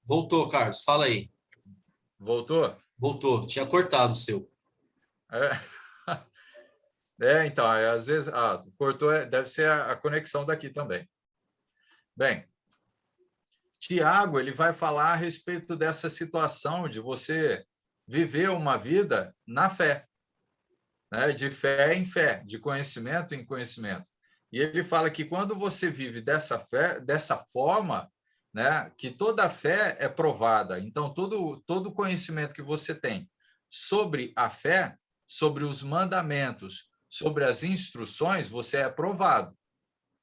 voltou, Carlos. Fala aí.
Voltou?
Voltou. Tinha cortado o seu.
Então, às vezes, cortou, deve ser a conexão daqui também. Bem, Tiago, ele vai falar a respeito dessa situação de você viver uma vida na fé, né? De fé em fé, de conhecimento em conhecimento. E ele fala que quando você vive dessa fé, dessa forma, né, que toda fé é provada. Então, todo conhecimento que você tem sobre a fé, sobre os mandamentos, sobre as instruções, você é aprovado.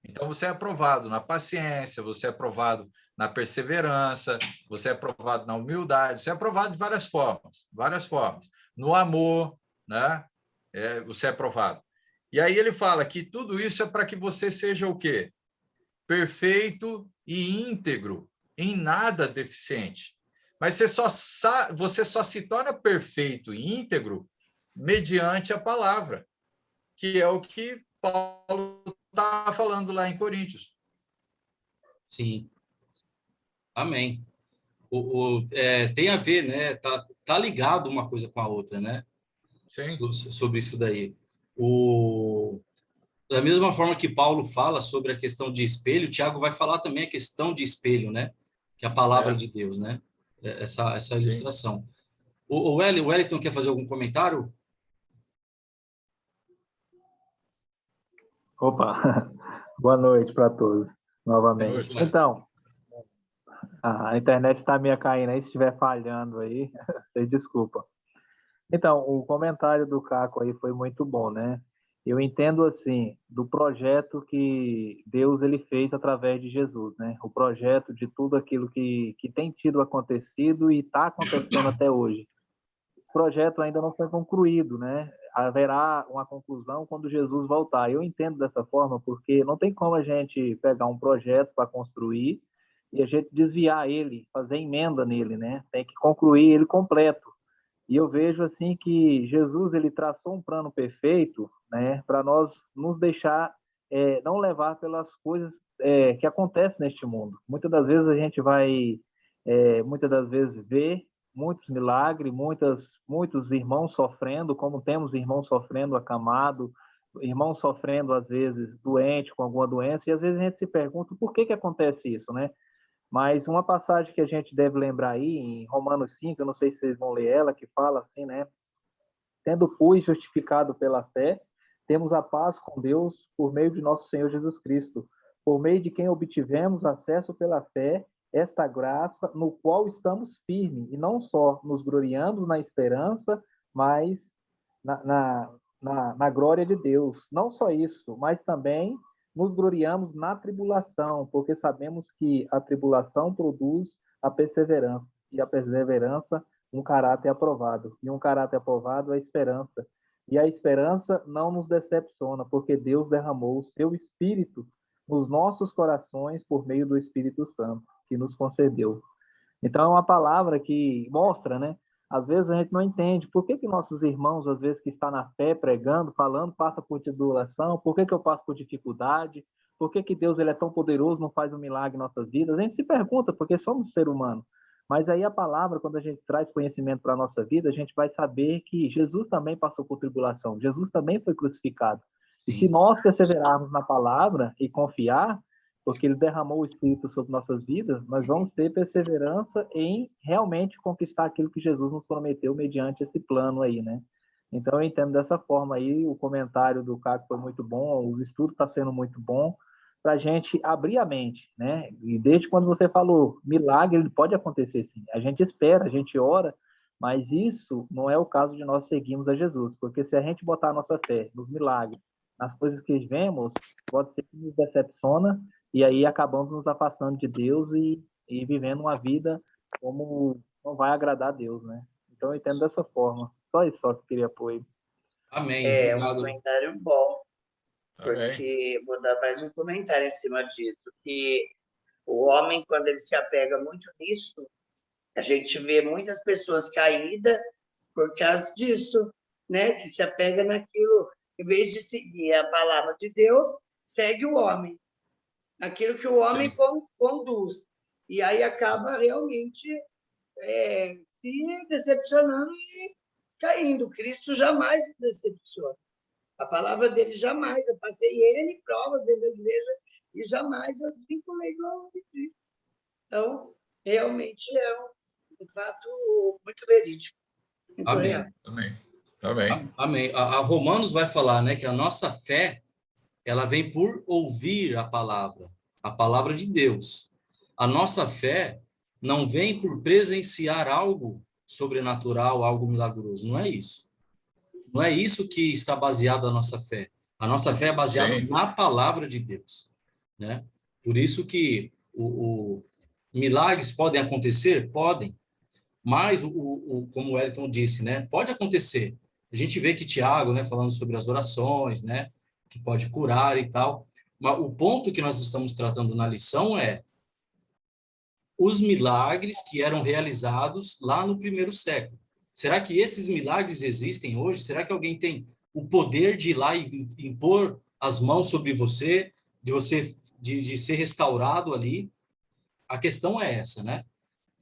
Então, você é aprovado na paciência, você é aprovado na perseverança, você é aprovado na humildade, você é aprovado de várias formas, várias formas. No amor, né? Você é aprovado. E aí ele fala que tudo isso é para que você seja o quê? Perfeito e íntegro, em nada deficiente. Mas você só se torna perfeito e íntegro mediante a palavra, que é o que Paulo está falando lá em Coríntios.
Sim. Amém. Tem a ver, né? Tá ligado uma coisa com a outra, né?
Sim.
Sobre isso daí. Da mesma forma que Paulo fala sobre a questão de espelho, Tiago vai falar também a questão de espelho, né? Que é a palavra de Deus, né? Essa
Sim.
ilustração. O Wellington quer fazer algum comentário?
Opa, boa noite para todos, novamente.
Boa noite, Wellington.
Então, a internet está meio caindo aí, se estiver falhando aí, vocês desculpa. Então, o comentário do Caco aí foi muito bom, né? Eu entendo assim, do projeto que Deus ele fez através de Jesus, né? O projeto de tudo aquilo que tem tido acontecido e está acontecendo até hoje. O projeto ainda não foi concluído, né? Haverá uma conclusão quando Jesus voltar. Eu entendo dessa forma porque não tem como a gente pegar um projeto para construir e a gente desviar ele, fazer emenda nele, né? Tem que concluir ele completo. E eu vejo assim que Jesus ele traçou um plano perfeito, né, para nós nos deixar não levar pelas coisas que acontecem neste mundo. Muitas das vezes a gente vai, muitas das vezes ver muitos milagres, muitos irmãos sofrendo, como temos irmãos sofrendo acamado, irmãos sofrendo às vezes doente com alguma doença, e às vezes a gente se pergunta por que acontece isso, né? Mas uma passagem que a gente deve lembrar aí, em Romanos 5, eu não sei se vocês vão ler ela, que fala assim, né? Tendo, pois, justificado pela fé, temos a paz com Deus por meio de nosso Senhor Jesus Cristo, por meio de quem obtivemos acesso pela fé, esta graça no qual estamos firmes, e não só nos gloriamos na esperança, mas na glória de Deus. Não só isso, mas também nos gloriamos na tribulação, porque sabemos que a tribulação produz a perseverança, e a perseverança um caráter aprovado, e um caráter aprovado é a esperança. E a esperança não nos decepciona, porque Deus derramou o seu Espírito nos nossos corações por meio do Espírito Santo, que nos concedeu. Então, é uma palavra que mostra, né? Às vezes a gente não entende por que nossos irmãos, às vezes que está na fé, pregando, falando, passa por tribulação, por que eu passo por dificuldade, por que Deus ele é tão poderoso, não faz um milagre em nossas vidas. A gente se pergunta, porque somos ser humano. Mas aí a palavra, quando a gente traz conhecimento para a nossa vida, a gente vai saber que Jesus também passou por tribulação, Jesus também foi crucificado. E se
Sim.
nós perseverarmos na palavra e confiar, porque ele derramou o Espírito sobre nossas vidas, nós vamos ter perseverança em realmente conquistar aquilo que Jesus nos prometeu mediante esse plano aí, né? Então, eu entendo dessa forma aí, o comentário do Caco foi muito bom, o estudo está sendo muito bom, para a gente abrir a mente, né? E desde quando você falou, milagre, ele pode acontecer sim. A gente espera, a gente ora, mas isso não é o caso de nós seguirmos a Jesus, porque se a gente botar a nossa fé nos milagres, nas coisas que vemos, pode ser que nos decepciona, e aí acabamos nos afastando de Deus e vivendo uma vida como não vai agradar a Deus, né? Então eu entendo dessa forma. Só isso só que eu queria apoio.
Amém.
É um
Obrigado.
comentário bom,
Amém.
porque vou dar mais um comentário em cima disso, que o homem, quando ele se apega muito nisso, a gente vê muitas pessoas caídas por causa disso, né? Que se apega naquilo, em vez de seguir a palavra de Deus, segue o homem, aquilo que o homem conduz. E aí acaba realmente se decepcionando e caindo. Cristo jamais se decepciona. A palavra dele jamais. Eu passei ele provas dentro da igreja e jamais eu desvinculei do amor de Cristo. Então, realmente é um fato muito verídico. Muito
Amém.
real.
Amém. Amém.
Amém. A Romanos vai falar, né, que a nossa fé, ela vem por ouvir a palavra de Deus. A nossa fé não vem por presenciar algo sobrenatural, algo milagroso. Não é isso. Não é isso que está baseado a nossa fé. A nossa fé é baseada
Sim.
na palavra de Deus, né? Por isso que milagres podem acontecer? Podem. Mas, como o Wellington disse, né? Pode acontecer. A gente vê que Tiago, né, falando sobre as orações, né, que pode curar e tal. Mas o ponto que nós estamos tratando na lição é os milagres que eram realizados lá no primeiro século. Será que esses milagres existem hoje? Será que alguém tem o poder de ir lá e impor as mãos sobre você, de ser restaurado ali? A questão é essa, né?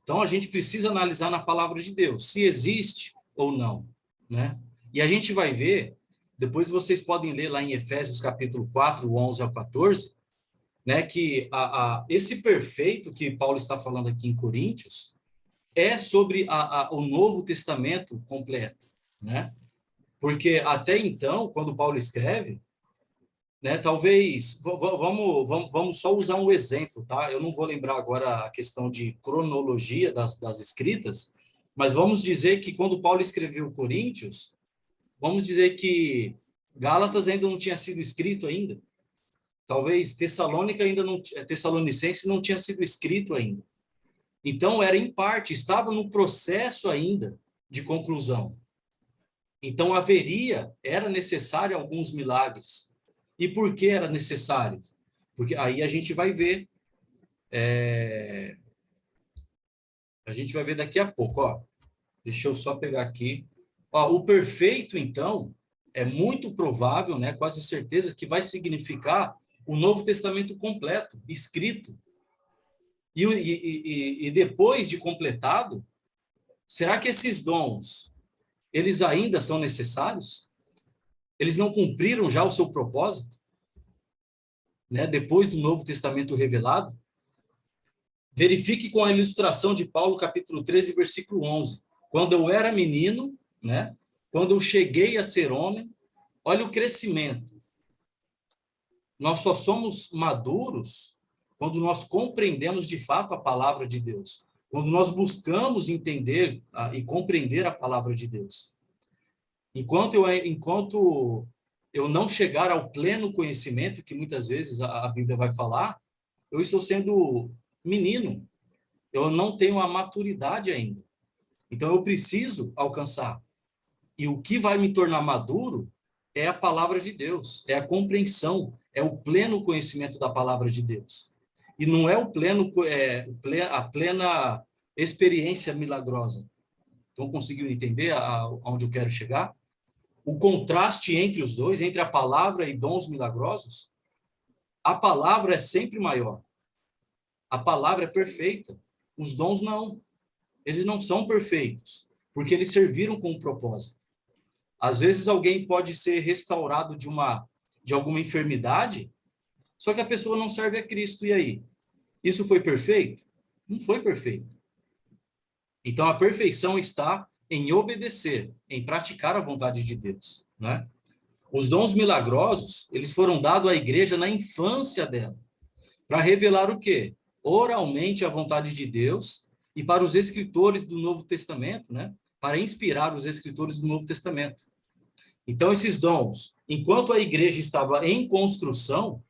Então, a gente precisa analisar na palavra de Deus, se existe ou não, né? E a gente vai ver, depois vocês podem ler lá em Efésios capítulo 4, 11 ao 14, né, que esse perfeito que Paulo está falando aqui em Coríntios é sobre o Novo Testamento completo, né? Porque até então, quando Paulo escreve, né, talvez, vamos só usar um exemplo, tá? Eu não vou lembrar agora a questão de cronologia das escritas, mas vamos dizer que quando Paulo escreveu Coríntios, vamos dizer que Gálatas ainda não tinha sido escrito ainda. Talvez Tessalonicense não tinha sido escrito ainda. Então, era em parte, estava no processo ainda de conclusão. Então, era necessário alguns milagres. E por que era necessário? Porque aí a gente vai ver, daqui a pouco, ó. Deixa eu só pegar aqui. Ó, o perfeito, então, é muito provável, né, quase certeza, que vai significar o Novo Testamento completo, escrito. E depois de completado, será que esses dons, eles ainda são necessários? Eles não cumpriram já o seu propósito? Né? Depois do Novo Testamento revelado? Verifique com a ilustração de Paulo, capítulo 13, versículo 11. Quando eu era menino, né? Quando eu cheguei a ser homem, olha o crescimento. Nós só somos maduros quando nós compreendemos de fato a palavra de Deus. Quando nós buscamos entender e compreender a palavra de Deus. Enquanto eu não chegar ao pleno conhecimento, que muitas vezes a Bíblia vai falar, eu estou sendo menino. Eu não tenho a maturidade ainda. Então, eu preciso alcançar. E o que vai me tornar maduro é a palavra de Deus, é a compreensão, é o pleno conhecimento da palavra de Deus. E não é a plena experiência milagrosa. Estão conseguindo entender aonde eu quero chegar? O contraste entre os dois, entre a palavra e dons milagrosos, a palavra é sempre maior. A palavra é perfeita. Os dons não. Eles não são perfeitos, porque eles serviram com um propósito. Às vezes alguém pode ser restaurado de uma de alguma enfermidade, só que a pessoa não serve a Cristo. E aí? Isso foi perfeito? Não foi perfeito. Então, a perfeição está em obedecer, em praticar a vontade de Deus, né? Os dons milagrosos, eles foram dados à igreja na infância dela, para revelar o quê? Oralmente a vontade de Deus, e para os escritores do Novo Testamento, né? Para inspirar os escritores do Novo Testamento. Então, esses dons, enquanto a igreja estava em construção,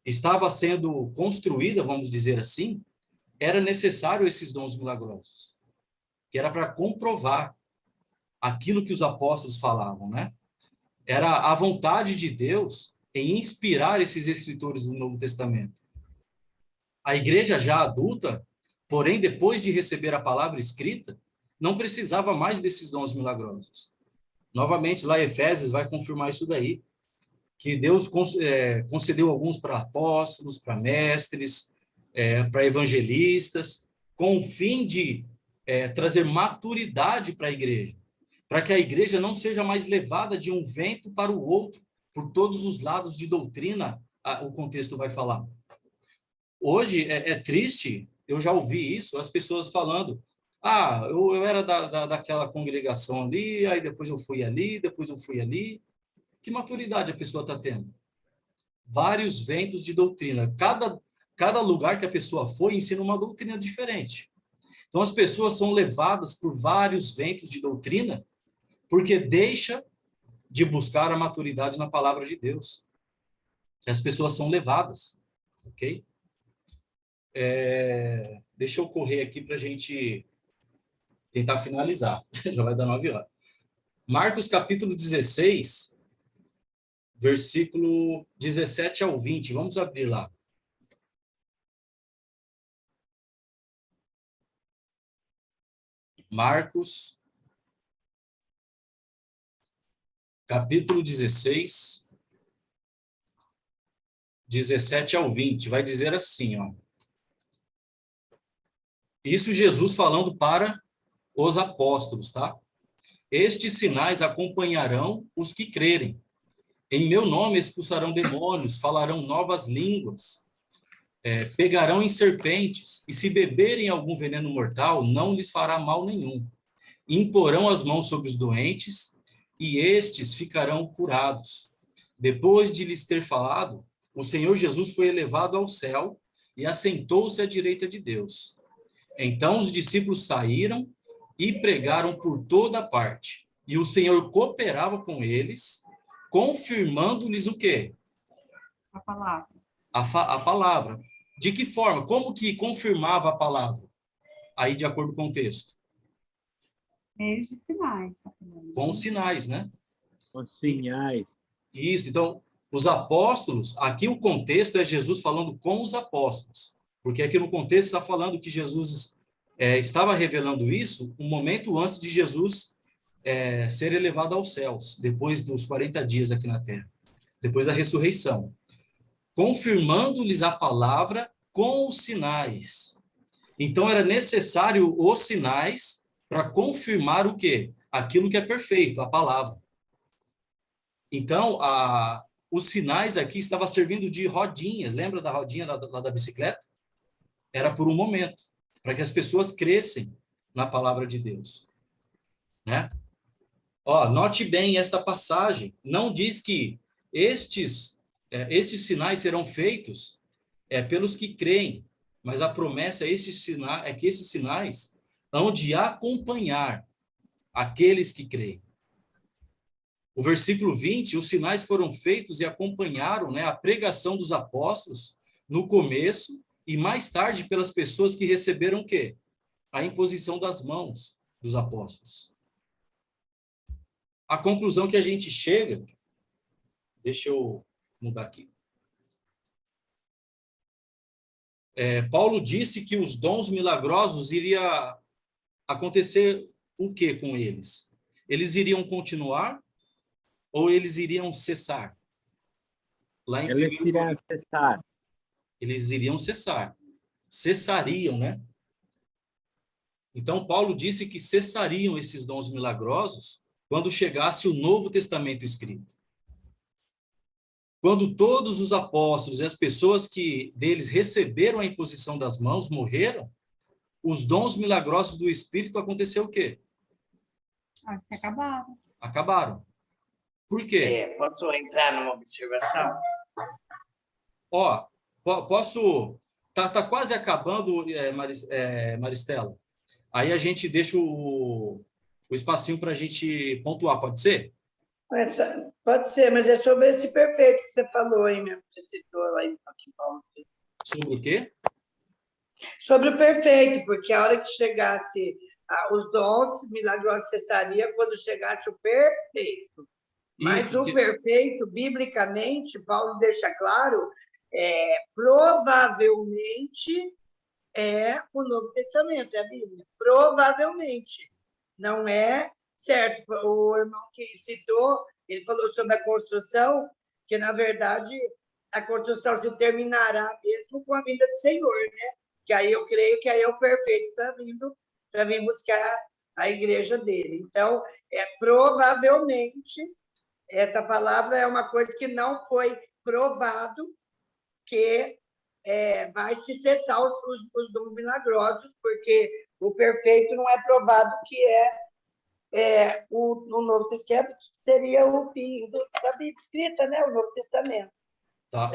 estava sendo construída, vamos dizer assim, era necessário esses dons milagrosos, que era para comprovar aquilo que os apóstolos falavam, né? Era a vontade de Deus em inspirar esses escritores do Novo Testamento. A igreja já adulta, porém, depois de receber a palavra escrita, não precisava mais desses dons milagrosos. Novamente, lá em Efésios vai confirmar isso daí, que Deus concedeu alguns para apóstolos, para mestres, para evangelistas, com o fim de trazer maturidade para a igreja, para que a igreja não seja mais levada de um vento para o outro, por todos os lados de doutrina, o contexto vai falar. Hoje é triste, eu já ouvi isso, as pessoas falando, eu era daquela congregação ali, aí depois eu fui ali, depois eu fui ali. Que maturidade a pessoa está tendo? Vários ventos de doutrina. Cada lugar que a pessoa foi ensina uma doutrina diferente. Então, as pessoas são levadas por vários ventos de doutrina porque deixa de buscar a maturidade na palavra de Deus. As pessoas são levadas, ok? Deixa eu correr aqui para a gente tentar finalizar. Já vai dar 9 horas. Marcos capítulo 16, versículo 17 ao 20. Vamos abrir lá. Marcos, capítulo 16, 17 ao 20. Vai dizer assim, ó. Isso Jesus falando para os apóstolos, tá? Estes sinais acompanharão os que crerem. Em meu nome expulsarão demônios, falarão novas línguas, pegarão em serpentes, e se beberem algum veneno mortal, não lhes fará mal nenhum. Imporão as mãos sobre os doentes, e estes ficarão curados. Depois de lhes ter falado, o Senhor Jesus foi elevado ao céu e assentou-se à direita de Deus. Então os discípulos saíram e pregaram por toda parte, e o Senhor cooperava com eles, confirmando-lhes o quê?
A palavra.
A palavra. De que forma? Como que confirmava a palavra? Aí, de acordo com o texto.
Meios de sinais. Tá falando.
Com sinais, né?
Com sinais.
Isso. Então, os apóstolos, aqui o contexto é Jesus falando com os apóstolos. Porque aqui no contexto está falando que Jesus estava revelando isso um momento antes de Jesus ser elevado aos céus, depois dos 40 dias aqui na terra, depois da ressurreição. Confirmando-lhes a palavra com os sinais. Então, era necessário os sinais para confirmar o quê? Aquilo que é perfeito, a palavra. Então, os sinais aqui estavam servindo de rodinhas. Lembra da rodinha lá da bicicleta? Era por um momento, para que as pessoas crescem na palavra de Deus. Né? Note bem esta passagem. Não diz que estes sinais serão feitos pelos que creem, mas a promessa é que esses sinais hão de acompanhar aqueles que creem. O versículo 20, os sinais foram feitos e acompanharam, né, a pregação dos apóstolos no começo e mais tarde pelas pessoas que receberam o quê? A imposição das mãos dos apóstolos. A conclusão que a gente chega, deixa eu mudar aqui. Paulo disse que os dons milagrosos iria acontecer o que com eles? Eles iriam continuar ou eles iriam cessar? Lá em
Eles irão cessar.
Eles iriam cessar. Cessariam, né? Então, Paulo disse que cessariam esses dons milagrosos quando chegasse o Novo Testamento escrito. quando todos os apóstolos e as pessoas que deles receberam a imposição das mãos morreram, os dons milagrosos do Espírito aconteceu o quê?
Se acabaram.
Acabaram. Por quê?
Posso entrar numa observação?
Ó, posso... Tá quase acabando, Maristela. Aí a gente deixa o espacinho para a gente pontuar, pode ser?
Pode ser, mas é sobre esse perfeito que você falou aí mesmo, que você citou lá em Paulo.
Sobre o quê?
Sobre o perfeito, porque a hora que chegasse os dons milagrosos cessaria quando chegasse o perfeito. Mas o perfeito, biblicamente, Paulo deixa claro, provavelmente é o Novo Testamento, é a Bíblia. Provavelmente. Não é certo. O irmão que citou, ele falou sobre a construção, que, na verdade, a construção se terminará mesmo com a vinda do Senhor, né? Que aí eu creio que aí é o perfeito está vindo para vir buscar a igreja dele. Então, provavelmente, essa palavra é uma coisa que não foi provado que vai se cessar os dons milagrosos, porque o perfeito não é provado que no Novo Testamento seria o fim da Bíblia escrita, né? O Novo Testamento.
Tá.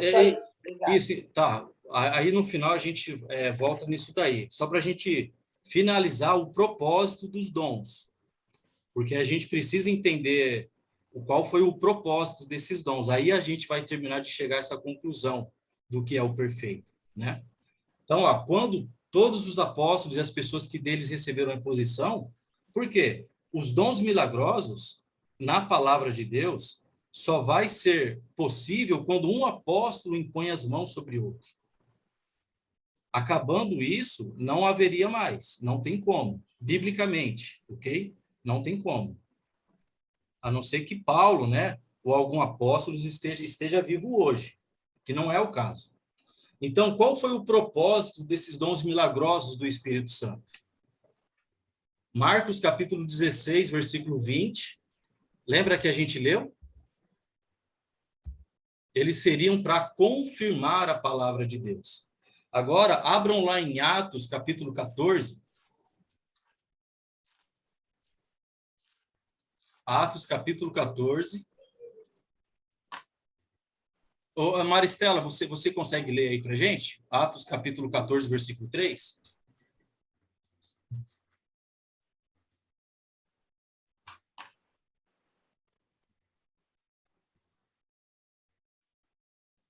Isso, tá. Aí no final a gente volta nisso daí. Só para a gente finalizar o propósito dos dons. Porque a gente precisa entender qual foi o propósito desses dons. Aí a gente vai terminar de chegar a essa conclusão do que é o perfeito, né? Então, quando todos os apóstolos e as pessoas que deles receberam a imposição, por quê? Os dons milagrosos, na palavra de Deus, só vai ser possível quando um apóstolo impõe as mãos sobre outro. Acabando isso, não haveria mais, não tem como, biblicamente, ok? Não tem como. A não ser que Paulo, né, ou algum apóstolo esteja vivo hoje, que não é o caso. Então, qual foi o propósito desses dons milagrosos do Espírito Santo? Marcos, capítulo 16, versículo 20. Lembra que a gente leu? Eles seriam para confirmar a palavra de Deus. Agora, abram lá em Atos, capítulo 14. Atos, capítulo 14. Ô, Maristela, você consegue ler aí para gente? Atos, capítulo 14, versículo 3.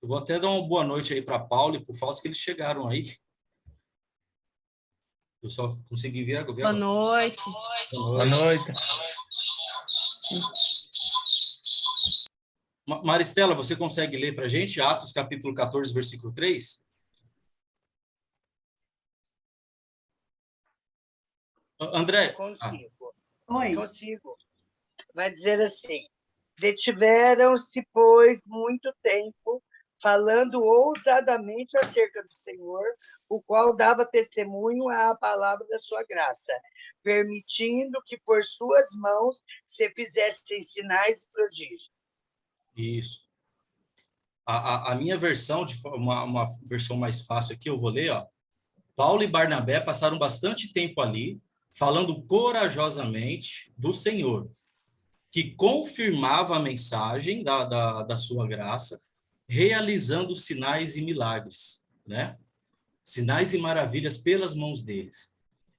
Eu vou até dar uma boa noite aí para Paulo e para o Fausto, que eles chegaram aí. Eu só consegui ver agora.
Boa noite.
Boa noite.
Maristela, você consegue ler para a gente Atos, capítulo 14, versículo 3? André.
Consigo.
Oi.
Consigo. Vai dizer assim: detiveram-se, pois, muito tempo, falando ousadamente acerca do Senhor, o qual dava testemunho à palavra da sua graça, permitindo que por suas mãos se fizessem sinais e prodígios.
Isso. A minha versão, uma versão mais fácil aqui, eu vou ler, ó. Paulo e Barnabé passaram bastante tempo ali, falando corajosamente do Senhor, que confirmava a mensagem da sua graça, realizando sinais e milagres, né? Sinais e maravilhas pelas mãos deles.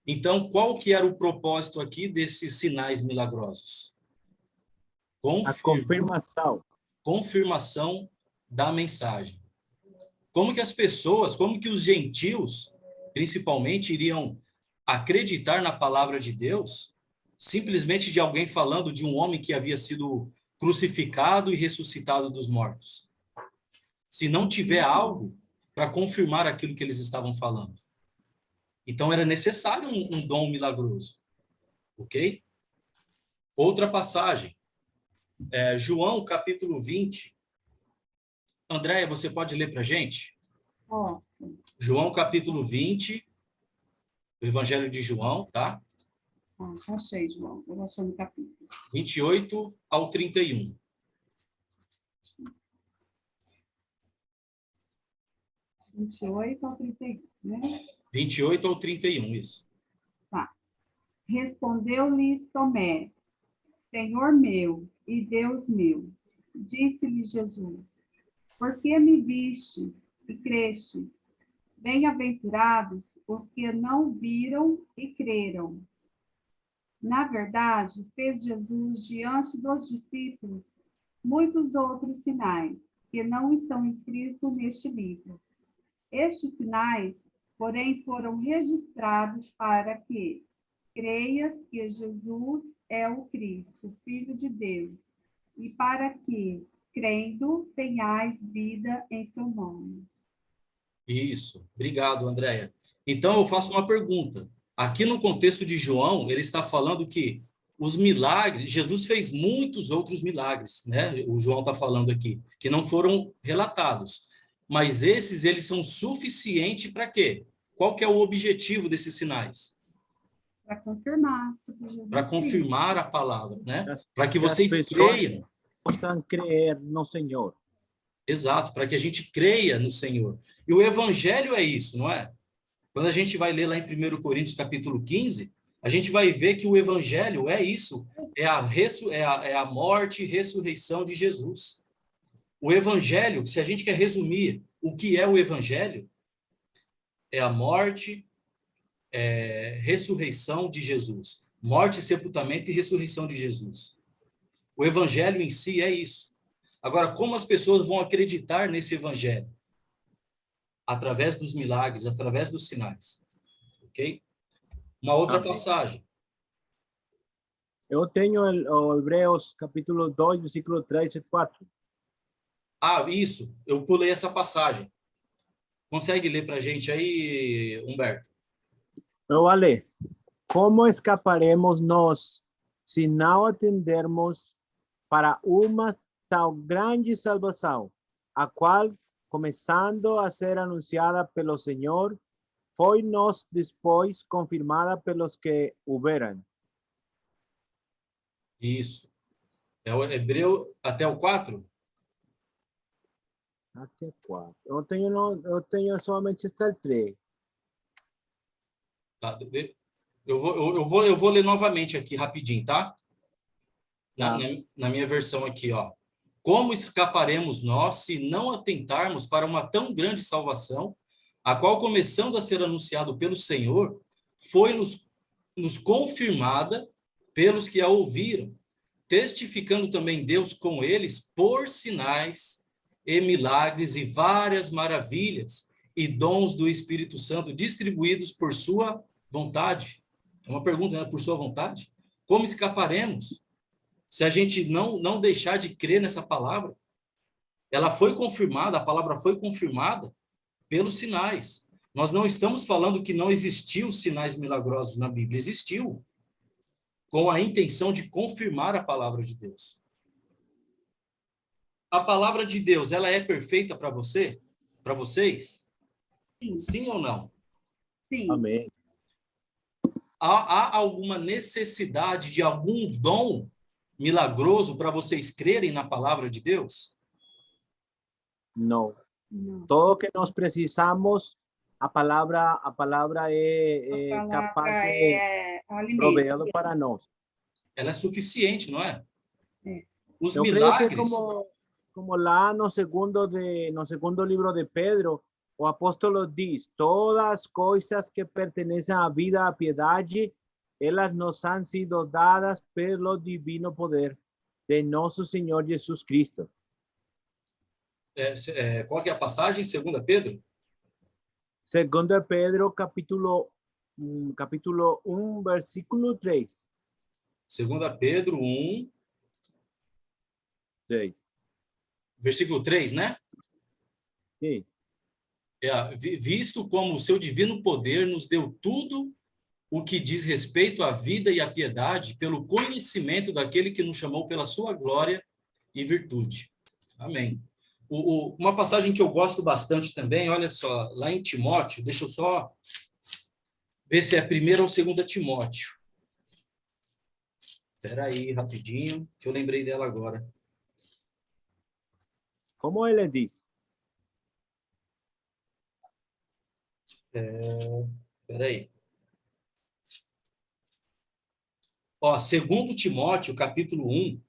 Então, qual que era o propósito aqui desses sinais milagrosos?
A confirmação.
Confirmação da mensagem. Como que as pessoas, como que os gentios, principalmente, iriam acreditar na palavra de Deus, simplesmente de alguém falando de um homem que havia sido crucificado e ressuscitado dos mortos? Se não tiver algo para confirmar aquilo que eles estavam falando. Então, era necessário um dom milagroso. Ok? Outra passagem. João, capítulo 20. Andréia, você pode ler para a gente?
Sim.
João, capítulo 20. O Evangelho de João, tá?
Já achei, João. Eu achei no capítulo.
28 ao 31.
28 ao 31, né?
28 ao 31, isso.
Tá. Respondeu-lhes Tomé, Senhor meu e Deus meu. Disse-lhe Jesus, por que me vistes e crestes? Bem-aventurados os que não viram e creram. Na verdade, fez Jesus diante dos discípulos muitos outros sinais que não estão escritos neste livro. Estes sinais, porém, foram registrados para que creias que Jesus é o Cristo, Filho de Deus, e para que, crendo, tenhais vida em seu nome.
Isso. Obrigado, Andréia. Então, eu faço uma pergunta. Aqui no contexto de João, ele está falando que os milagres, Jesus fez muitos outros milagres, né? O João está falando aqui, que não foram relatados. Mas esses, eles são suficientes para quê? Qual que é o objetivo desses sinais?
Para confirmar sobre Jesus
Para
Cristo.
confirmar a palavra, né?
As-
Para que
que as
você
pessoas
creia.
possam crer no Senhor.
Exato, para que a gente creia no Senhor. E o evangelho é isso, não é? Quando a gente vai ler lá em 1 Coríntios capítulo 15, a gente vai ver que o evangelho é isso, é a morte e ressurreição de Jesus. O evangelho, se a gente quer resumir o que é o evangelho, é a morte, ressurreição de Jesus. Morte, sepultamento e ressurreição de Jesus. O evangelho em si é isso. Agora, como as pessoas vão acreditar nesse evangelho? Através dos milagres, através dos sinais. Ok? Uma outra
Amém.
passagem.
Eu tenho o Hebreus capítulo 2, versículo 3 e 4.
Ah, isso. Eu pulei essa passagem. Consegue ler para a gente aí, Humberto?
Eu vou ler. Como escaparemos nós se não atendermos para uma tal grande salvação, a qual, começando a ser anunciada pelo Senhor, foi-nos depois confirmada pelos que o verão?
Isso. É o Hebreu até o 4?
Até 4. Eu tenho somente até o 3.
Tá? Eu vou ler novamente aqui rapidinho, tá?
Tá.
Na minha versão aqui, ó. Como escaparemos nós se não atentarmos para uma tão grande salvação, a qual, começando a ser anunciado pelo Senhor, foi nos confirmada pelos que a ouviram, testificando também Deus com eles por sinais e milagres e várias maravilhas e dons do Espírito Santo distribuídos por sua vontade. É uma pergunta, né? Por sua vontade? Como escaparemos se a gente não deixar de crer nessa palavra? Ela foi confirmada, a palavra foi confirmada pelos sinais. Nós não estamos falando que não existiu sinais milagrosos na Bíblia, existiu, com a intenção de confirmar a palavra de Deus. A palavra de Deus, ela é perfeita para você? Para vocês?
Sim,
Sim ou não?
sim.
Amém.
Há alguma necessidade de algum dom milagroso para vocês crerem na palavra de Deus?
Não.
Não.
Todo que nós precisamos, a palavra é
A
capaz
palavra
de
é alimento.
proveê-lo para nós.
Ela é suficiente, não é?
É.
Os
Eu creio que
milagres...
como lá no segundo livro de Pedro, o apóstolo diz: todas as coisas que pertencem à vida e à piedade, elas nos han sido dadas pelo divino poder de nosso Senhor Jesus Cristo.
Qual que é a passagem? 2 Pedro?
Segundo Pedro, capítulo 1, versículo 3.
2 Pedro 1,
3.
versículo 3, né?
Sim.
Visto como o seu divino poder nos deu tudo o que diz respeito à vida e à piedade, pelo conhecimento daquele que nos chamou pela sua glória e virtude. Amém. Uma passagem que eu gosto bastante também, olha só, lá em Timóteo, deixa eu só ver se é 1 ou 2 Timóteo. Espera aí, rapidinho, que eu lembrei dela agora.
Como ele diz?
Espera aí. Ó, 2 Timóteo, capítulo 1.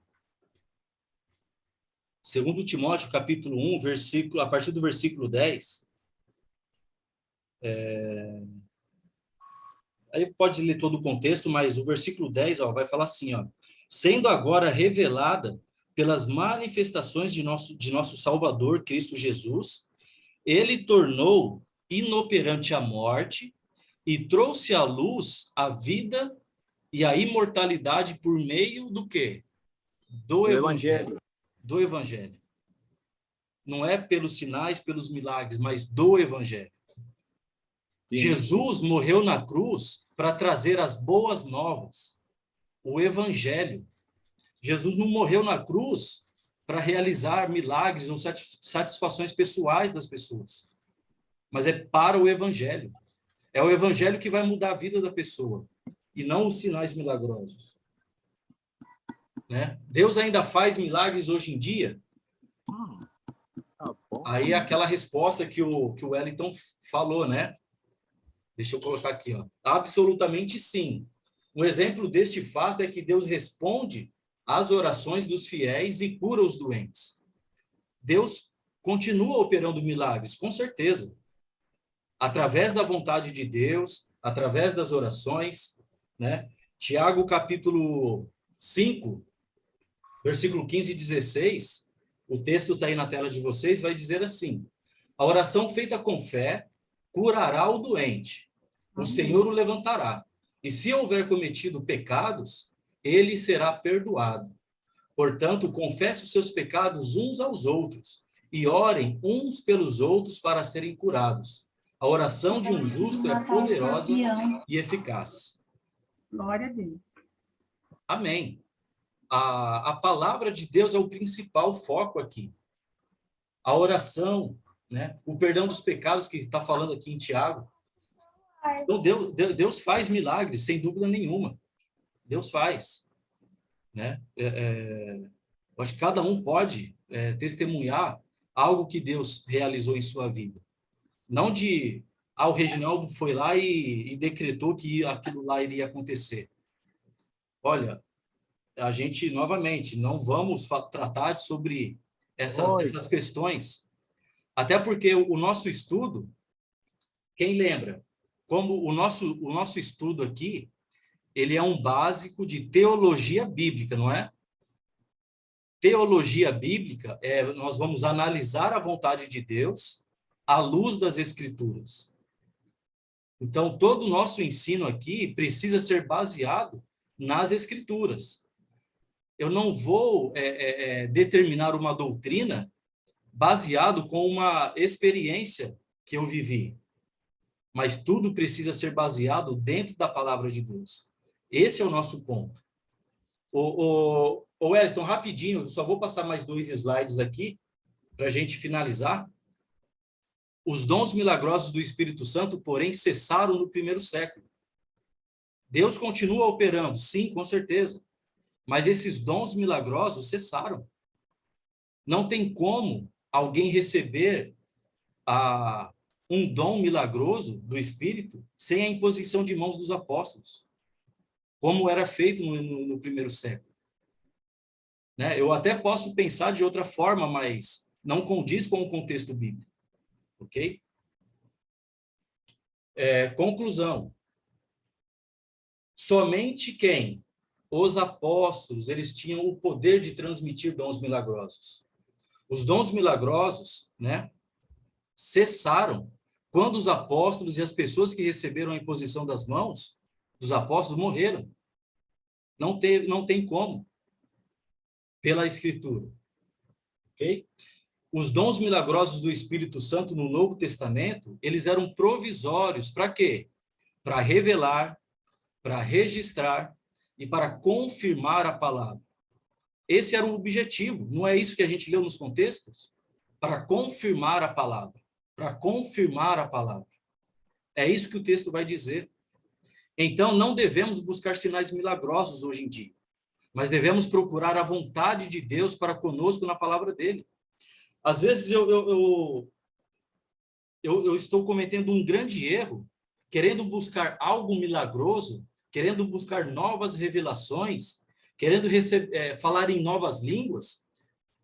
2 Timóteo, capítulo 1, versículo, a partir do versículo 10. Aí pode ler todo o contexto, mas o versículo 10, ó, vai falar assim, ó. Sendo agora revelada pelas manifestações de nosso Salvador, Cristo Jesus, ele tornou inoperante a morte e trouxe à luz a vida e a imortalidade por meio do quê? Do Evangelho. Do Evangelho. Não é pelos sinais, pelos milagres, mas do Evangelho. Sim. Jesus morreu na cruz para trazer as boas novas, o Evangelho. Jesus não morreu na cruz para realizar milagres ou satisfações pessoais das pessoas, mas é para o Evangelho. É o Evangelho que vai mudar a vida da pessoa, e não os sinais milagrosos. Né? Deus ainda faz milagres hoje em dia? Aí aquela resposta que o Wellington falou, né? Deixa eu colocar aqui, ó. Absolutamente sim. Um exemplo deste fato é que Deus responde às orações dos fiéis e cura os doentes. Deus continua operando milagres, com certeza. Através da vontade de Deus, através das orações, né? Tiago, capítulo 5, versículo 15 e 16, o texto está aí na tela de vocês, vai dizer assim: a oração feita com fé curará o doente, o Senhor o levantará, e se houver cometido pecados, ele será perdoado. Portanto, confesse os seus pecados uns aos outros, e orem uns pelos outros para serem curados. A oração de um justo é poderosa e eficaz.
Glória a Deus.
Amém. A palavra de Deus é o principal foco aqui. A oração, né? O perdão dos pecados que está falando aqui em Tiago. Então, Deus faz milagres, sem dúvida nenhuma. Deus faz. Né? Eu acho que cada um pode testemunhar algo que Deus realizou em sua vida. Não de, o Reginaldo foi lá e decretou que aquilo lá iria acontecer. Olha, a gente, novamente, não vamos tratar sobre essas questões, até porque o nosso estudo, quem lembra, como o nosso estudo aqui, ele é um básico de teologia bíblica, não é? Teologia bíblica nós vamos analisar a vontade de Deus à luz das Escrituras. Então, todo o nosso ensino aqui precisa ser baseado nas Escrituras. Eu não vou determinar uma doutrina baseado com uma experiência que eu vivi, mas tudo precisa ser baseado dentro da palavra de Deus. Esse é o nosso ponto. O Wellington, rapidinho, eu só vou passar mais 2 slides aqui para a gente finalizar. Os dons milagrosos do Espírito Santo, porém, cessaram no primeiro século. Deus continua operando, sim, com certeza. Mas esses dons milagrosos cessaram. Não tem como alguém receber um dom milagroso do Espírito sem a imposição de mãos dos apóstolos, como era feito no primeiro século. Né? Eu até posso pensar de outra forma, mas não condiz com o contexto bíblico. Ok? Conclusão. Somente quem? Os apóstolos, eles tinham o poder de transmitir dons milagrosos. Os dons milagrosos, né, cessaram quando os apóstolos e as pessoas que receberam a imposição das mãos dos apóstolos morreram. Não tem como, pela Escritura. Ok? Os dons milagrosos do Espírito Santo no Novo Testamento, eles eram provisórios. Para quê? Para revelar, para registrar e para confirmar a palavra. Esse era o objetivo. Não é isso que a gente leu nos contextos? Para confirmar a palavra. Para confirmar a palavra. É isso que o texto vai dizer. Então, não devemos buscar sinais milagrosos hoje em dia, mas devemos procurar a vontade de Deus para conosco na palavra dele. Às vezes eu eu estou cometendo um grande erro, querendo buscar algo milagroso, querendo buscar novas revelações, querendo falar em novas línguas,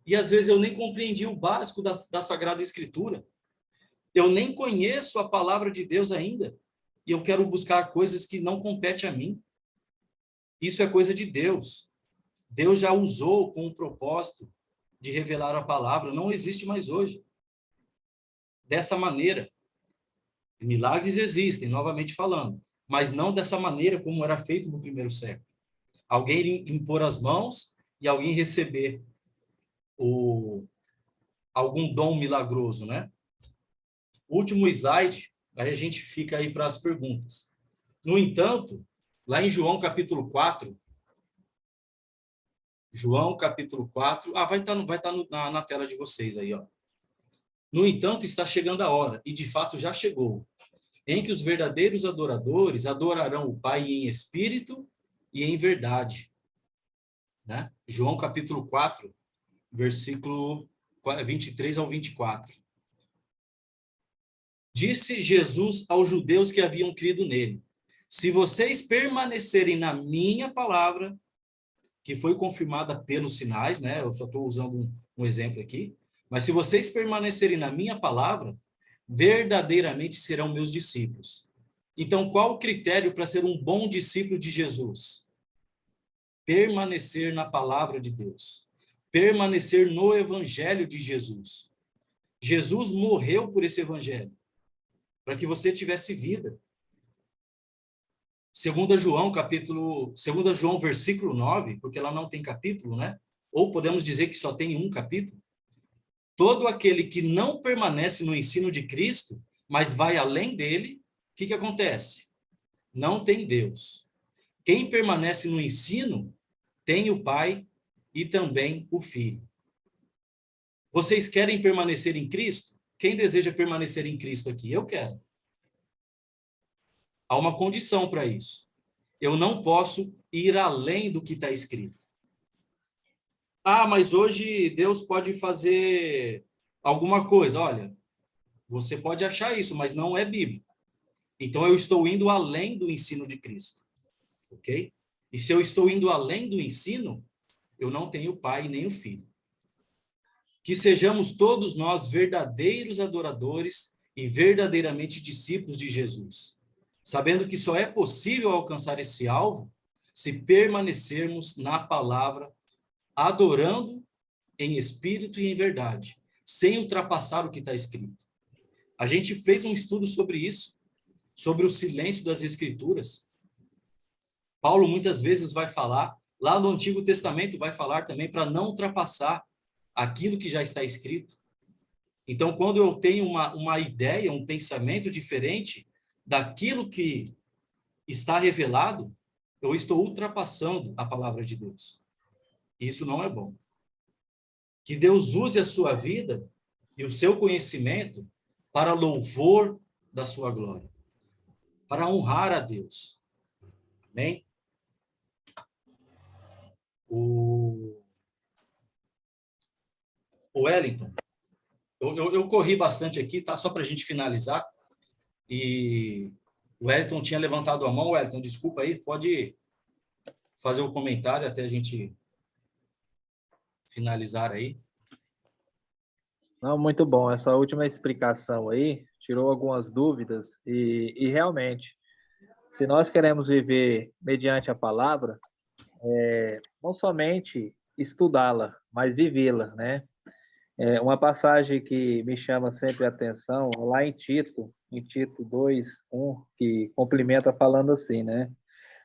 e às vezes eu nem compreendi o básico da Sagrada Escritura. Eu nem conheço a palavra de Deus ainda, e eu quero buscar coisas que não competem a mim. Isso é coisa de Deus. Deus já usou com o propósito de revelar a palavra, não existe mais hoje. Dessa maneira. Milagres existem, novamente falando, mas não dessa maneira como era feito no primeiro século. Alguém impor as mãos e alguém receber algum dom milagroso, né? Último slide, aí a gente fica aí para as perguntas. No entanto, lá em João capítulo 4, vai estar na tela de vocês aí, ó. No entanto, está chegando a hora, e de fato já chegou, em que os verdadeiros adoradores adorarão o Pai em espírito e em verdade. Né? João capítulo 4, versículo 23 ao 24. Disse Jesus aos judeus que haviam crido nele: se vocês permanecerem na minha palavra, que foi confirmada pelos sinais, né? Eu só estou usando um exemplo aqui, mas se vocês permanecerem na minha palavra, verdadeiramente serão meus discípulos. Então, qual o critério para ser um bom discípulo de Jesus? Permanecer na palavra de Deus. Permanecer no evangelho de Jesus. Jesus morreu por esse evangelho, para que você tivesse vida. 2 João, versículo 9, porque lá não tem capítulo, né? Ou podemos dizer que só tem um capítulo. Todo aquele que não permanece no ensino de Cristo, mas vai além dele, o que acontece? Não tem Deus. Quem permanece no ensino tem o Pai e também o Filho. Vocês querem permanecer em Cristo? Quem deseja permanecer em Cristo aqui? Eu quero. Há uma condição para isso. Eu não posso ir além do que está escrito. Ah, mas hoje Deus pode fazer alguma coisa. Olha, você pode achar isso, mas não é bíblico. Então, eu estou indo além do ensino de Cristo. Ok? E se eu estou indo além do ensino, eu não tenho o Pai nem o Filho. Que sejamos todos nós verdadeiros adoradores e verdadeiramente discípulos de Jesus, sabendo que só é possível alcançar esse alvo se permanecermos na palavra, adorando em espírito e em verdade, sem ultrapassar o que está escrito. A gente fez um estudo sobre isso, sobre o silêncio das Escrituras. Paulo muitas vezes vai falar, lá no Antigo Testamento vai falar também para não ultrapassar aquilo que já está escrito. Então, quando eu tenho uma ideia, um pensamento diferente daquilo que está revelado, eu estou ultrapassando a palavra de Deus. Isso não é bom. Que Deus use a sua vida e o seu conhecimento para louvor da sua glória, para honrar a Deus. Amém? O Wellington, eu corri bastante aqui, tá? Só para a gente finalizar. E o Wellington tinha levantado a mão. Wellington, desculpa aí, pode fazer o comentário até a gente finalizar aí.
Não, muito bom. Essa última explicação aí tirou algumas dúvidas e realmente, se nós queremos viver mediante a palavra, não somente estudá-la, mas vivê-la, né? Uma passagem que me chama sempre a atenção, lá em Tito 2:1, que complementa falando assim, né?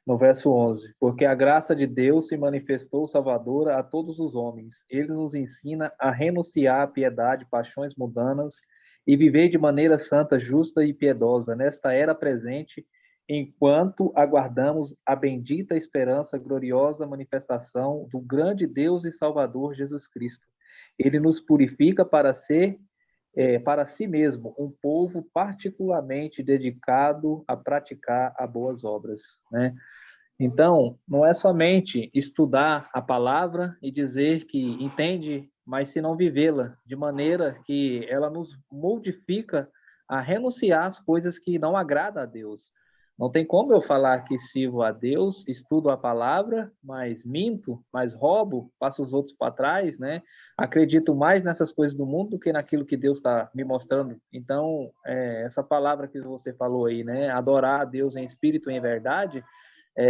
No verso 11, porque a graça de Deus se manifestou salvadora a todos os homens. Ele nos ensina a renunciar à piedade, paixões mundanas e viver de maneira santa, justa e piedosa nesta era presente, enquanto aguardamos a bendita esperança, gloriosa manifestação do grande Deus e Salvador Jesus Cristo. Ele nos purifica para si mesmo, um povo particularmente dedicado a praticar as boas obras, né? Então, não é somente estudar a palavra e dizer que entende, mas se não vivê-la, de maneira que ela nos modifica a renunciar às coisas que não agradam a Deus. Não tem como eu falar que sirvo a Deus, estudo a palavra, mas minto, mas roubo, passo os outros para trás, né? Acredito mais nessas coisas do mundo do que naquilo que Deus está me mostrando. Então, essa palavra que você falou aí, né? Adorar a Deus em espírito e em verdade,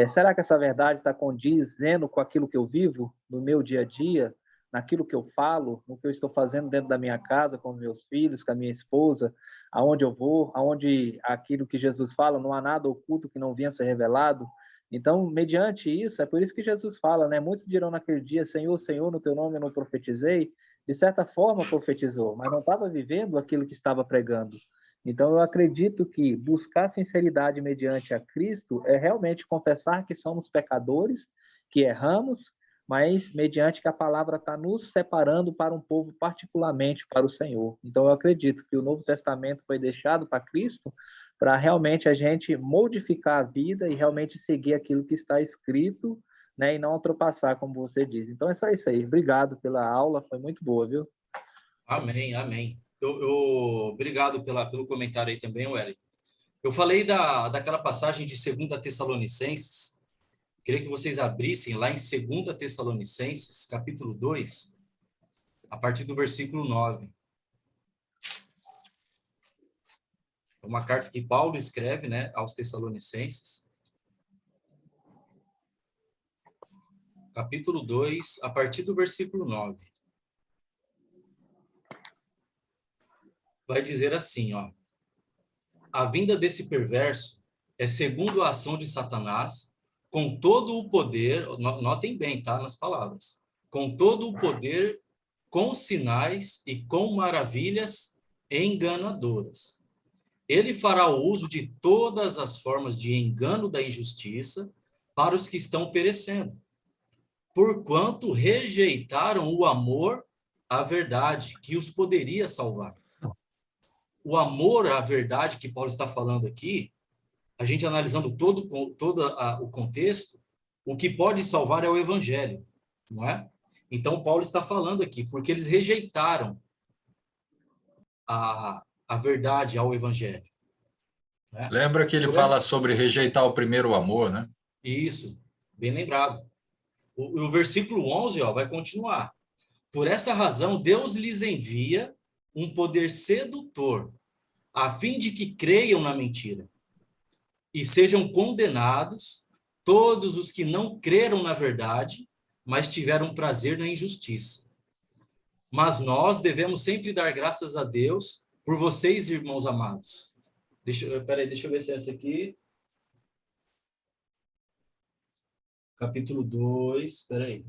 será que essa verdade está condizendo com aquilo que eu vivo no meu dia a dia, naquilo que eu falo, no que eu estou fazendo dentro da minha casa, com os meus filhos, com a minha esposa, aonde eu vou, aonde aquilo que Jesus fala, não há nada oculto que não venha a ser revelado. Então, mediante isso, é por isso que Jesus fala, né? Muitos dirão naquele dia, Senhor, Senhor, no teu nome eu não profetizei. De certa forma profetizou, mas não estava vivendo aquilo que estava pregando. Então, eu acredito que buscar sinceridade mediante a Cristo é realmente confessar que somos pecadores, que erramos, mas mediante que a palavra está nos separando para um povo, particularmente para o Senhor. Então, eu acredito que o Novo Testamento foi deixado para Cristo para realmente a gente modificar a vida e realmente seguir aquilo que está escrito, né, e não ultrapassar, como você diz. Então, é só isso aí. Obrigado pela aula, foi muito boa, viu?
Amém, amém. Obrigado pelo comentário aí também, Wellington. Eu falei daquela passagem de 2 Tessalonicenses. Queria que vocês abrissem lá em 2 Tessalonicenses, capítulo 2, a partir do versículo 9. É uma carta que Paulo escreve, né, aos Tessalonicenses. Capítulo 2, a partir do versículo 9. Vai dizer assim, ó: a vinda desse perverso é segundo a ação de Satanás, com todo o poder, notem bem, tá, nas palavras, com todo o poder, com sinais e com maravilhas enganadoras. Ele fará o uso de todas as formas de engano da injustiça para os que estão perecendo, porquanto rejeitaram o amor à verdade, que os poderia salvar. O amor à verdade que Paulo está falando aqui, a gente analisando todo o contexto, o que pode salvar é o evangelho, não é? Então, Paulo está falando aqui, porque eles rejeitaram a verdade ao evangelho. Né?
Lembra que ele fala sobre rejeitar o primeiro amor, né?
Isso, bem lembrado. O versículo 11, ó, vai continuar. Por essa razão, Deus lhes envia um poder sedutor, a fim de que creiam na mentira e sejam condenados todos os que não creram na verdade, mas tiveram prazer na injustiça. Mas nós devemos sempre dar graças a Deus por vocês, irmãos amados. Deixa eu ver se é essa aqui. Capítulo 2, espera aí.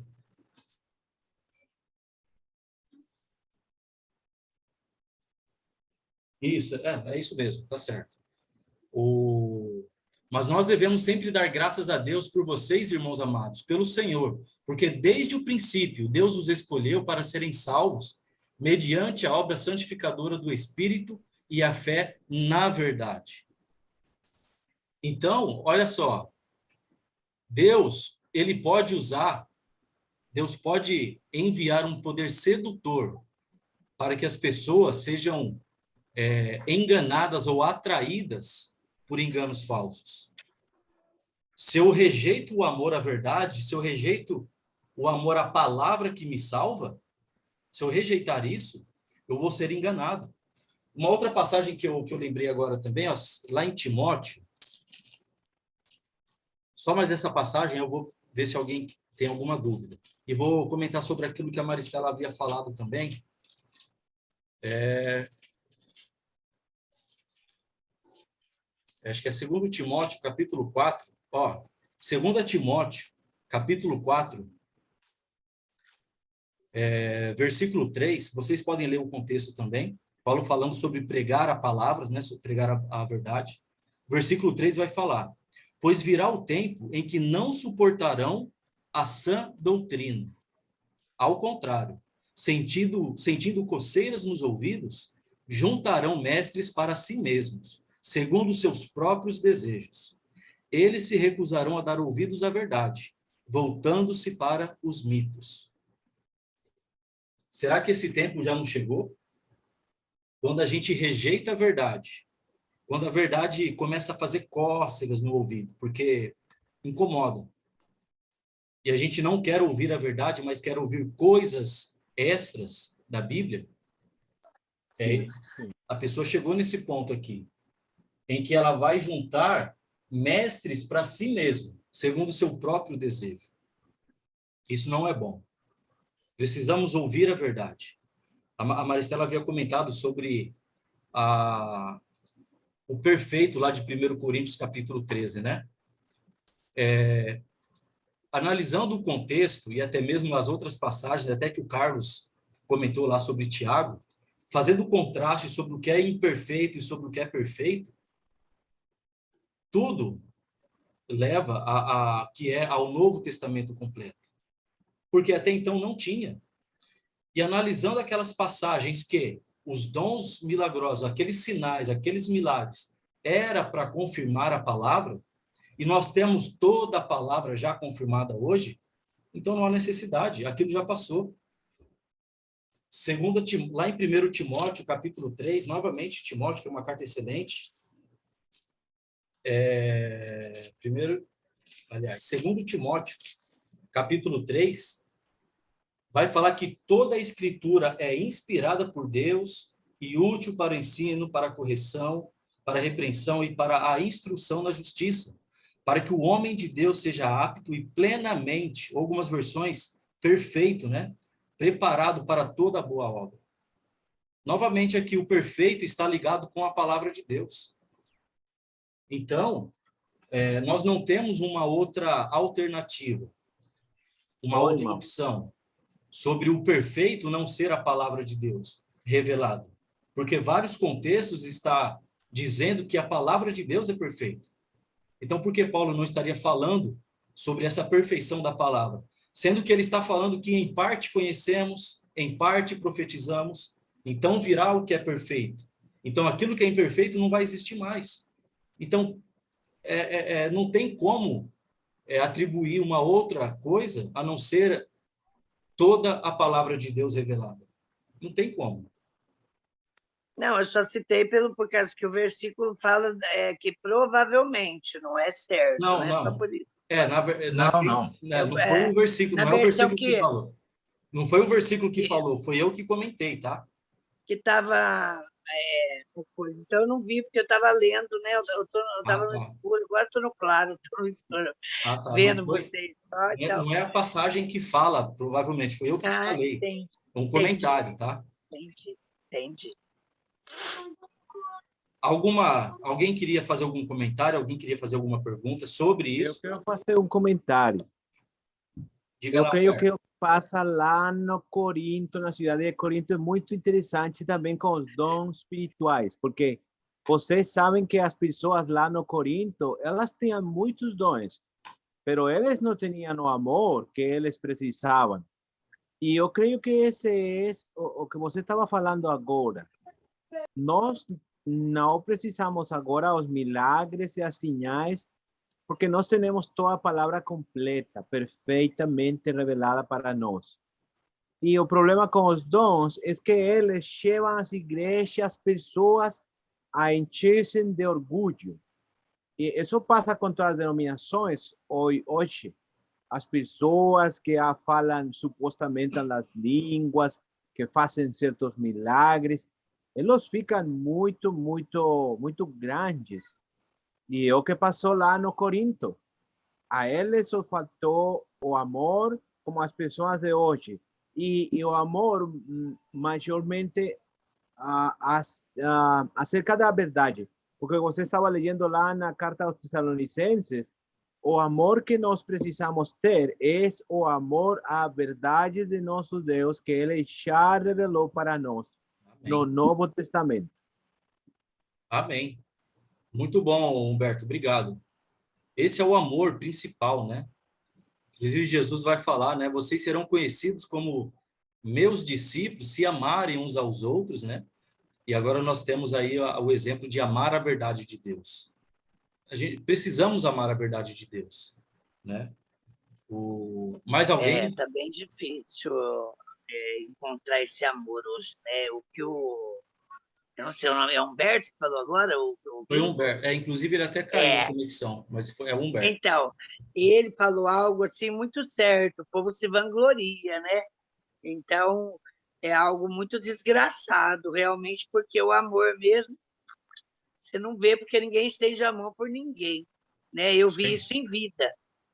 Isso, é isso mesmo, tá certo. Mas nós devemos sempre dar graças a Deus por vocês, irmãos amados, pelo Senhor, porque desde o princípio Deus os escolheu para serem salvos mediante a obra santificadora do Espírito e a fé na verdade. Então, olha só, Deus pode enviar um poder sedutor para que as pessoas sejam enganadas ou atraídas por enganos falsos. Se eu rejeito o amor à verdade, se eu rejeito o amor à palavra que me salva, se eu rejeitar isso, eu vou ser enganado. Uma outra passagem que eu lembrei agora também, ó, lá em Timóteo, só mais essa passagem, eu vou ver se alguém tem alguma dúvida. E vou comentar sobre aquilo que a Maristela havia falado também. Acho que é 2 Timóteo, capítulo 4. Ó, 2 Timóteo, capítulo 4, versículo 3. Vocês podem ler o contexto também. Paulo falando sobre pregar a palavra, né, sobre pregar a verdade. Versículo 3 vai falar: pois virá o tempo em que não suportarão a sã doutrina. Ao contrário, sentindo coceiras nos ouvidos, juntarão mestres para si mesmos, segundo seus próprios desejos. Eles se recusarão a dar ouvidos à verdade, voltando-se para os mitos. Será que esse tempo já não chegou? quando a gente rejeita a verdade, quando a verdade começa a fazer cócegas no ouvido, porque incomoda. E a gente não quer ouvir a verdade, mas quer ouvir coisas extras da Bíblia,
Sí.
a pessoa chegou nesse ponto aqui, em que ela vai juntar mestres para si mesmo, segundo o seu próprio desejo. Isso não é bom. Precisamos ouvir a verdade. A Maristela havia comentado sobre o perfeito lá de 1 Coríntios capítulo 13, né? Analisando o contexto e até mesmo as outras passagens, até que o Carlos comentou lá sobre Tiago, fazendo o contraste sobre o que é imperfeito e sobre o que é perfeito, tudo leva que é ao Novo Testamento completo. Porque até então não tinha. E analisando aquelas passagens que os dons milagrosos, aqueles sinais, aqueles milagres, era para confirmar a palavra, e nós temos toda a palavra já confirmada hoje, então não há necessidade, aquilo já passou. Lá em 1 Timóteo, capítulo 3, novamente Timóteo, que é uma carta excelente, 2 Timóteo, capítulo 3, vai falar que toda a escritura é inspirada por Deus e útil para o ensino, para a correção, para a repreensão e para a instrução na justiça, para que o homem de Deus seja apto e plenamente, algumas versões, perfeito, né? Preparado para toda boa obra. Novamente aqui, o perfeito está ligado com a palavra de Deus. Então, nós não temos uma outra alternativa, uma outra opção sobre o perfeito não ser a palavra de Deus revelada. Porque vários contextos está dizendo que a palavra de Deus é perfeita. Então, por que Paulo não estaria falando sobre essa perfeição da palavra? Sendo que ele está falando que em parte conhecemos, em parte profetizamos, então virá o que é perfeito. Então, aquilo que é imperfeito não vai existir mais. Então, não tem como atribuir uma outra coisa a não ser toda a palavra de Deus revelada. Não tem como.
Não, eu só citei por causa que o versículo fala que provavelmente, não é certo.
Não,
né?
não.
Por isso.
Não foi o versículo,
na
não é o
versão
versículo que falou. Não foi o versículo que falou, foi eu que comentei, tá?
Que estava coisa. Então, eu não vi, porque eu estava lendo, né? Eu estava no escuro, agora estou no claro, estou no escuro,
tá.
vendo vocês.
Não é a passagem que fala, provavelmente, foi eu que falei.
Entendi.
Um comentário, tá?
Entendi.
Alguém queria fazer algum comentário? Alguém queria fazer alguma pergunta sobre isso?
Eu quero fazer um comentário.
Diga lá,
Eu creio
Roberto.
que o que passa lá no Corinto, na cidade de Corinto, é muito interessante também com os dons espirituais, porque vocês sabem que as pessoas lá no Corinto, elas tinham muitos dons, pero eles não tinham o amor que eles precisavam. E eu creio que esse é o que você estava falando agora. Nós não precisamos agora os milagres e as sinais, porque nós temos toda a palavra completa, perfeitamente revelada para nós. E o problema com os dons é que eles levam as igrejas, as pessoas a encher-se de orgulho. E isso passa com todas as denominações hoje. As pessoas que falam supostamente as línguas, que fazem certos milagres, eles ficam muito, muito, muito grandes. E o que passou lá no Corinto? A eles só faltou o amor como as pessoas de hoje. E o amor, majormente, acerca da verdade. Porque você estava lendo lá na carta aos Tessalonicenses, o amor que nós precisamos ter é o amor à verdade de nosso Deus, que Ele já revelou para nós no Novo Testamento.
Amém. Muito bom, Humberto, obrigado. Esse é o amor principal, né? Inclusive, Jesus vai falar, né? Vocês serão conhecidos como meus discípulos se amarem uns aos outros, né? E agora nós temos aí o exemplo de amar a verdade de Deus. Precisamos amar a verdade de Deus, né? Mais alguém?
Está bem difícil encontrar esse amor hoje, né? Eu não sei o nome, é Humberto que falou agora?
Foi Humberto. Inclusive, ele até caiu na
É,
conexão, mas é Humberto.
então, ele falou algo assim muito certo, o povo se vangloria, né? Então, é algo muito desgraçado, realmente, porque o amor mesmo, você não vê porque ninguém estende a mão por ninguém, né? Eu vi
Sim.
isso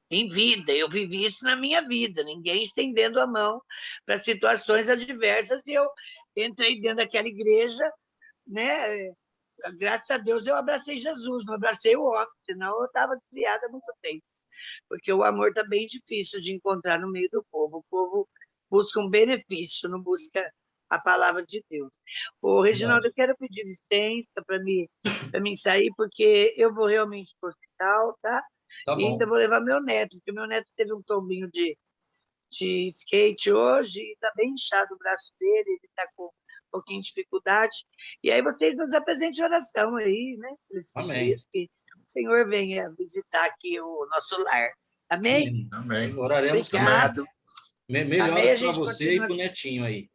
em vida, eu vivi isso na minha vida, ninguém estendendo a mão para situações adversas, e eu entrei dentro daquela igreja, né? Graças a Deus eu abracei Jesus, não abracei o homem, senão eu estava desviada há muito tempo, porque o amor está bem difícil de encontrar no meio do povo. O povo busca um benefício, não busca a palavra de Deus. Ô, Reginaldo, eu quero pedir licença para mim sair, porque eu vou realmente para o hospital, tá?
Tá
E ainda
bom.
vou levar meu neto, porque meu neto teve um tombinho de skate hoje e está bem inchado o braço dele, ele está com um pouquinho de dificuldade. E aí vocês nos apresentem oração aí, né? Esses
Amém.
dias que o Senhor venha visitar aqui o nosso lar. Amém?
Amém.
Amém.
Oraremos também.
Obrigado. Amém,
Melhoras
a
para
gente
você e
continua.
para o netinho aí.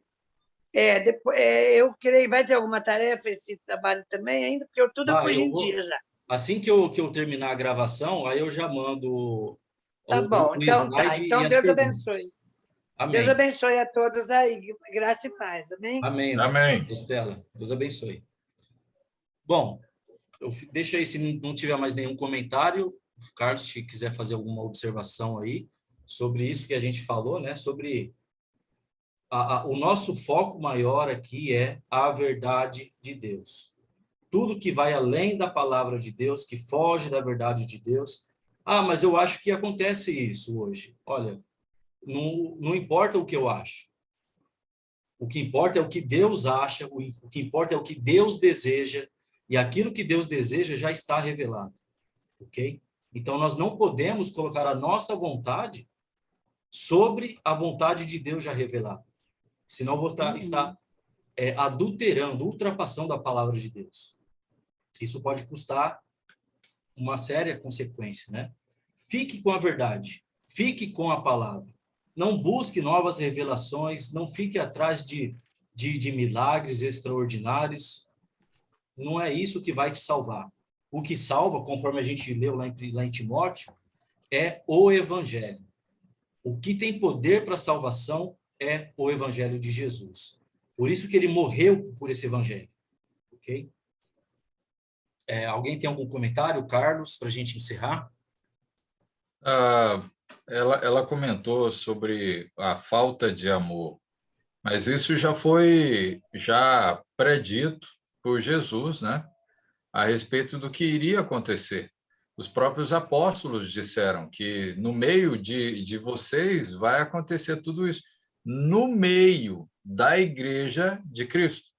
Depois, eu creio, vai ter alguma tarefa esse trabalho também ainda, porque tudo eu pus
Eu
em
vou.
dia já.
Assim que eu terminar a gravação, aí eu já mando
Tá bom,
o
então tá.
slide e
Então
as
Deus
perguntas.
abençoe. Deus
Amém.
abençoe a todos aí. Graça e paz. Amém?
Amém,
Amém.
Estela. Deus abençoe. Bom, deixa aí se não tiver mais nenhum comentário, o Carlos, se quiser fazer alguma observação aí sobre isso que a gente falou, né? Sobre o nosso foco maior aqui é a verdade de Deus. Tudo que vai além da palavra de Deus, que foge da verdade de Deus. Mas eu acho que acontece isso hoje. Olha, não importa o que eu acho. O que importa é o que Deus acha, o que importa é o que Deus deseja, e aquilo que Deus deseja já está revelado, ok? Então, nós não podemos colocar a nossa vontade sobre a vontade de Deus já revelada. Senão, vou estar adulterando, ultrapassando a palavra de Deus. Isso pode custar uma séria consequência, né? Fique com a verdade, fique com a palavra. Não busque novas revelações, não fique atrás de milagres extraordinários. Não é isso que vai te salvar. O que salva, conforme a gente leu lá em Timóteo, é o Evangelho. O que tem poder para a salvação é o Evangelho de Jesus. Por isso que ele morreu por esse Evangelho. Ok? Alguém tem algum comentário, Carlos, para a gente encerrar?
Ela comentou sobre a falta de amor, mas isso já foi predito por Jesus, né? A respeito do que iria acontecer. Os próprios apóstolos disseram que no meio de vocês vai acontecer tudo isso. No meio da igreja de Cristo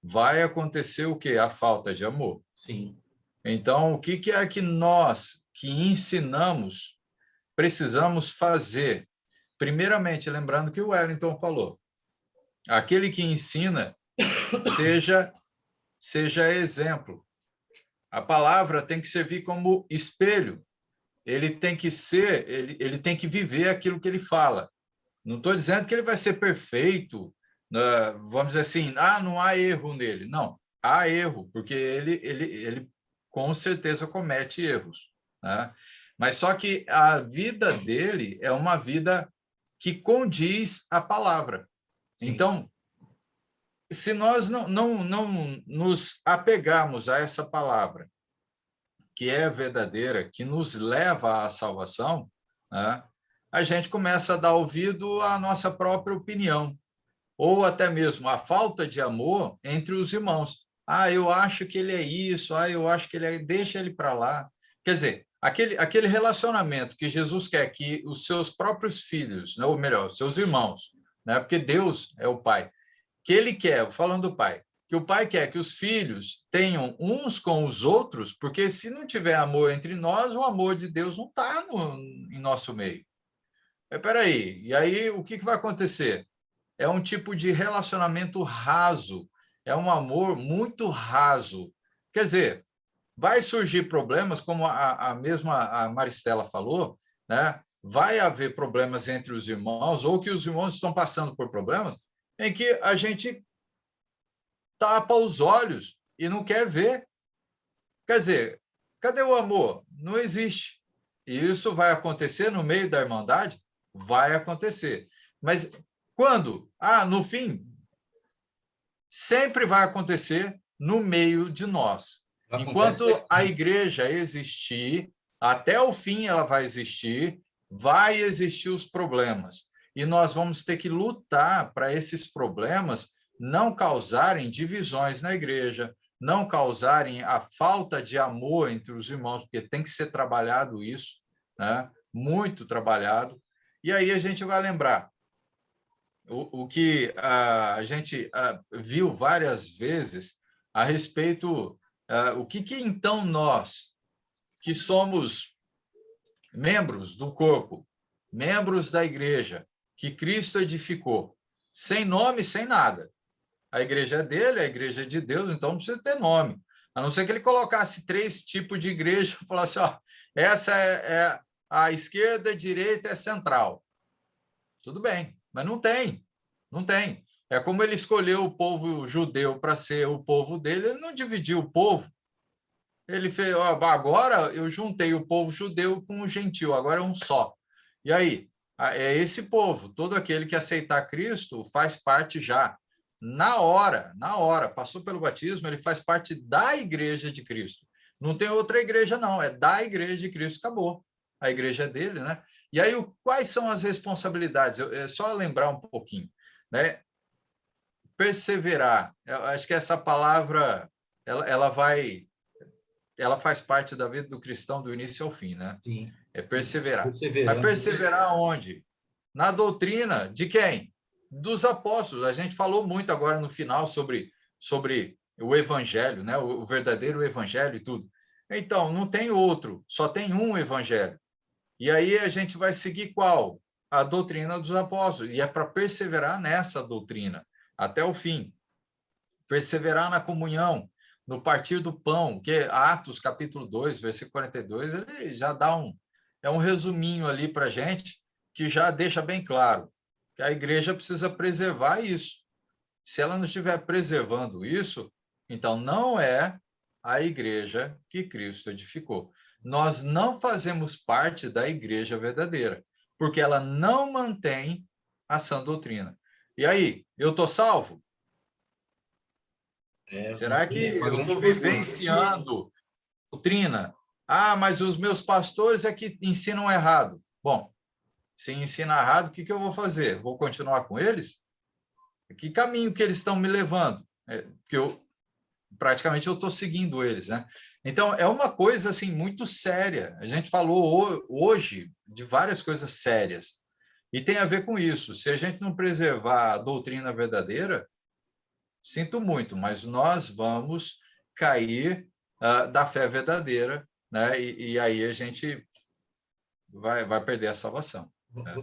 vai acontecer o quê? A falta de amor.
Sim.
Então, o que é que nós que ensinamos precisamos fazer? Primeiramente, lembrando que o Wellington falou, aquele que ensina seja exemplo. A palavra tem que servir como espelho. Ele tem que ele tem que viver aquilo que ele fala. Não estou dizendo que ele vai ser perfeito, vamos dizer assim, não há erro nele. Não, há erro, porque ele com certeza comete erros, né? Mas só que a vida dele é uma vida que condiz a palavra.
Sim.
Então, se nós não nos apegarmos a essa palavra, que é verdadeira, que nos leva à salvação, né, a gente começa a dar ouvido à nossa própria opinião, ou até mesmo a falta de amor entre os irmãos. Eu acho que ele é isso, eu acho que ele é... Deixa ele para lá. Quer dizer, aquele relacionamento que Jesus quer que os seus próprios filhos, né, ou melhor, seus irmãos, né, porque Deus é o Pai, que ele quer, falando do Pai, que o Pai quer que os filhos tenham uns com os outros, porque se não tiver amor entre nós, o amor de Deus não está em nosso meio. Peraí, e aí o que vai acontecer? É um tipo de relacionamento raso, é um amor muito raso. Quer dizer, vai surgir problemas, como a mesma Maristela falou, né? Vai haver problemas entre os irmãos, ou que os irmãos estão passando por problemas, em que a gente tapa os olhos e não quer ver. Quer dizer, cadê o amor? Não existe. E isso vai acontecer no meio da Irmandade? Vai acontecer. Mas quando? No fim, sempre vai acontecer no meio de nós. Enquanto a igreja existir, até o fim ela vai existir os problemas. E nós vamos ter que lutar para esses problemas não causarem divisões na igreja, não causarem a falta de amor entre os irmãos, porque tem que ser trabalhado isso, né? Muito trabalhado. E aí a gente vai lembrar o que a gente viu várias vezes a respeito, o que então nós, que somos membros do corpo, membros da igreja, que Cristo edificou, sem nome, sem nada. A igreja é dele, a igreja é de Deus, então não precisa ter nome. A não ser que ele colocasse 3 tipos de igreja e falasse, essa é a esquerda, a direita, é central. Tudo bem, mas não tem. Não tem. É como ele escolheu o povo judeu para ser o povo dele, ele não dividiu o povo. Ele fez, agora eu juntei o povo judeu com o gentil, agora é um só. E aí, é esse povo, todo aquele que aceitar Cristo faz parte já. Na hora, passou pelo batismo, ele faz parte da igreja de Cristo. Não tem outra igreja, não, é da igreja de Cristo, acabou. A igreja é dele, né? E aí, quais são as responsabilidades? É só lembrar um pouquinho, né? Perseverar. Eu acho que essa palavra, ela faz parte da vida do cristão do início ao fim, né?
Sim.
É perseverar. Mas perseverar onde? Na doutrina de quem? Dos apóstolos. A gente falou muito agora no final sobre o evangelho, né? O verdadeiro evangelho e tudo. Então, não tem outro, só tem um evangelho. E aí a gente vai seguir qual? A doutrina dos apóstolos. E é para perseverar nessa doutrina até o fim. Perseverar na comunhão, no partir do pão, que Atos capítulo 2, versículo 42, ele já dá um resuminho ali para a gente, que já deixa bem claro que a igreja precisa preservar isso. Se ela não estiver preservando isso, então não é a igreja que Cristo edificou. Nós não fazemos parte da igreja verdadeira, porque ela não mantém a sã doutrina. E aí, eu estou salvo? Será que eu estou vivenciando doutrina? Mas os meus pastores é que ensinam errado. Bom, se ensina errado, o que eu vou fazer? Vou continuar com eles? Que caminho que eles estão me levando? Porque praticamente eu estou seguindo eles, né? Então, é uma coisa assim muito séria. A gente falou hoje de várias coisas sérias. E tem a ver com isso. Se a gente não preservar a doutrina verdadeira, sinto muito, mas nós vamos cair da fé verdadeira, né? E aí a gente vai perder a salvação. Né?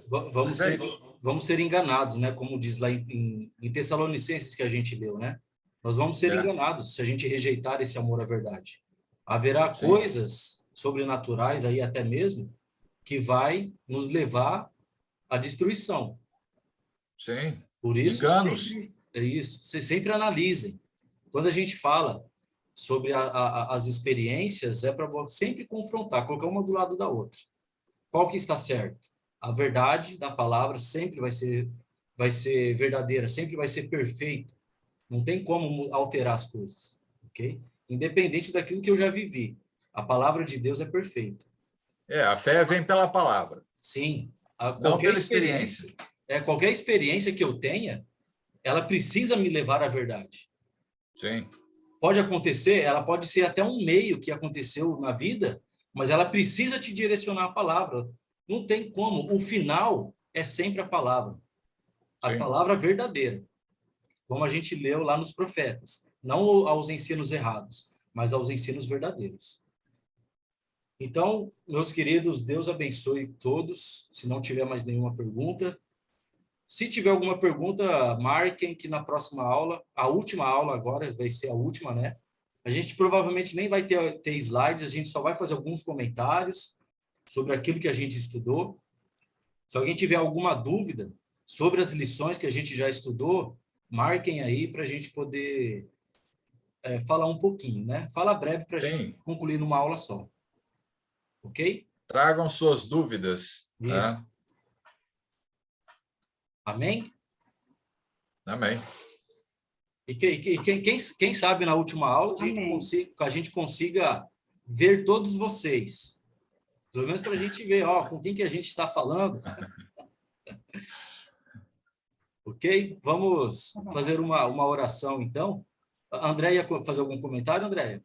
Vamos ser enganados, né? Como diz lá em Tessalonicenses que a gente leu, né? Nós vamos ser enganados se a gente rejeitar esse amor à verdade. Haverá coisas sobrenaturais aí até mesmo que vai nos levar à destruição.
Sim.
Por isso,
enganos.
Vocês sempre analisem. Quando a gente fala sobre as experiências, é para sempre confrontar, colocar uma do lado da outra. Qual que está certo? A verdade da palavra sempre vai ser verdadeira, sempre vai ser perfeita. Não tem como alterar as coisas, ok? Independente daquilo que eu já vivi. A palavra de Deus é perfeita.
A fé vem pela palavra.
Sim.
Não pela experiência.
Qualquer experiência que eu tenha, ela precisa me levar à verdade.
Sim.
Pode acontecer, ela pode ser até um meio que aconteceu na vida, mas ela precisa te direcionar a palavra. Não tem como. O final é sempre a palavra. A palavra verdadeira. Como a gente leu lá nos profetas. Não aos ensinos errados, mas aos ensinos verdadeiros. Então, meus queridos, Deus abençoe todos. Se não tiver mais nenhuma pergunta. Se tiver alguma pergunta, marquem que na próxima aula, a última aula agora vai ser a última, né? A gente provavelmente nem vai ter slides, a gente só vai fazer alguns comentários sobre aquilo que a gente estudou. Se alguém tiver alguma dúvida sobre as lições que a gente já estudou, marquem aí para a gente poder falar um pouquinho, né? Fala breve para a
Sim.
gente concluir numa aula só. Ok?
Tragam suas dúvidas.
Isso.
Né?
Amém?
Amém.
E quem sabe na última aula
Amém.
a gente consiga ver todos vocês. Pelo menos para a gente ver, ó, com quem que a gente está falando. Ok? Vamos fazer uma oração, então. A Andréia, fazer algum comentário, Andréia?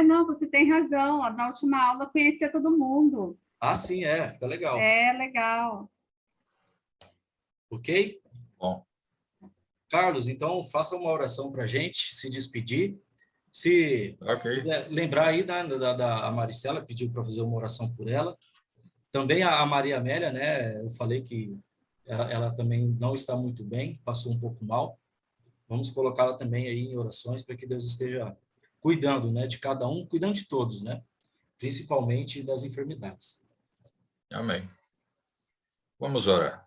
Não, você tem razão. Na última aula eu conhecia todo mundo.
Ah, sim, fica legal.
Legal.
Ok?
Bom.
Carlos, então, faça uma oração para a gente se despedir. Se
Ok.
lembrar aí da Maristela, pediu para fazer uma oração por ela. Também a Maria Amélia, né? Eu falei que ela também não está muito bem, passou um pouco mal. Vamos colocá-la também aí em orações para que Deus esteja cuidando, né, de cada um, cuidando de todos, né? Principalmente das enfermidades.
Amém. Vamos orar.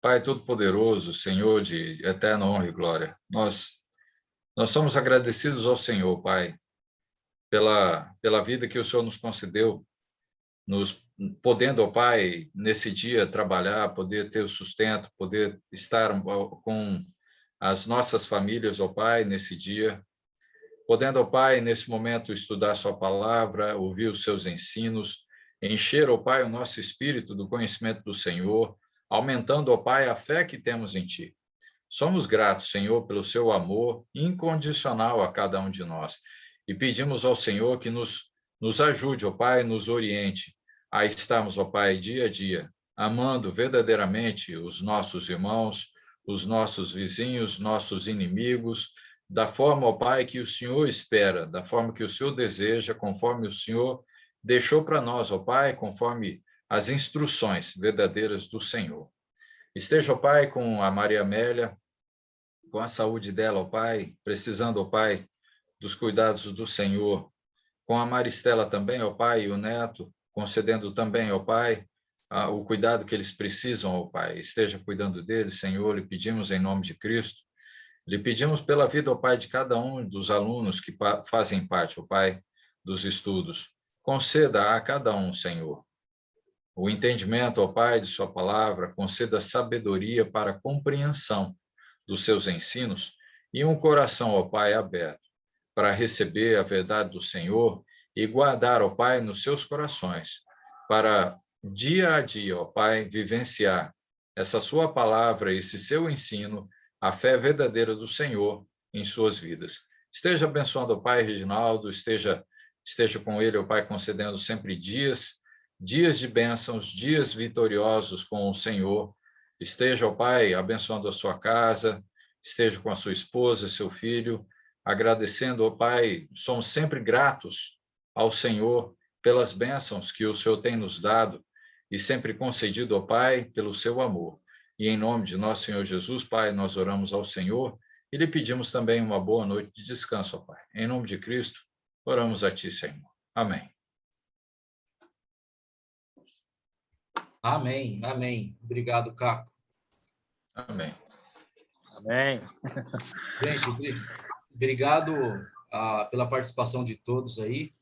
Pai Todo-Poderoso, Senhor de eterna honra e glória, nós somos agradecidos ao Senhor, Pai, pela vida que o Senhor nos concedeu, podendo, ó Pai, nesse dia trabalhar, poder ter o sustento, poder estar com as nossas famílias, ó Pai, nesse dia, podendo, ó Pai, nesse momento estudar sua palavra, ouvir os seus ensinos, encher, ó Pai, o nosso espírito do conhecimento do Senhor, aumentando, ó Pai, a fé que temos em Ti. Somos gratos, Senhor, pelo seu amor incondicional a cada um de nós. E pedimos ao Senhor que nos ajude, ó Pai, nos oriente a estarmos, ó Pai, dia a dia, amando verdadeiramente os nossos irmãos, os nossos vizinhos, nossos inimigos, da forma, ó Pai, que o Senhor espera, da forma que o Senhor deseja, conforme o Senhor deixou para nós, ó Pai, conforme as instruções verdadeiras do Senhor. Esteja, ó Pai, com a Maria Amélia, com a saúde dela, ó Pai, precisando, ó Pai, dos cuidados do Senhor, com a Maristela também, ó Pai, e o neto, concedendo também, ó Pai, o cuidado que eles precisam, ó Pai. Esteja cuidando deles, Senhor, lhe pedimos em nome de Cristo. Lhe pedimos pela vida, ó Pai, de cada um dos alunos que fazem parte, ó Pai, dos estudos. Conceda a cada um, Senhor, o entendimento, ó Pai, de sua palavra, conceda sabedoria para a compreensão dos seus ensinos e um coração, ó Pai, aberto para receber a verdade do Senhor e guardar, ó Pai, nos seus corações, para dia a dia, ó Pai, vivenciar essa sua palavra, esse seu ensino, a fé verdadeira do Senhor em suas vidas. Esteja abençoando, ó Pai, Reginaldo, esteja com ele, ó Pai, concedendo sempre dias de bênçãos, dias vitoriosos com o Senhor. Esteja, ó Pai, abençoando a sua casa, esteja com a sua esposa, seu filho, agradecendo, ó Pai, somos sempre gratos ao Senhor pelas bênçãos que o Senhor tem nos dado e sempre concedido, ó Pai, pelo seu amor. E em nome de nosso Senhor Jesus, Pai, nós oramos ao Senhor e lhe pedimos também uma boa noite de descanso, ó Pai. Em nome de Cristo, oramos a Ti, Senhor. Amém.
Amém, amém. Obrigado, Caco.
Amém.
Amém.
Gente, obrigado pela participação de todos aí.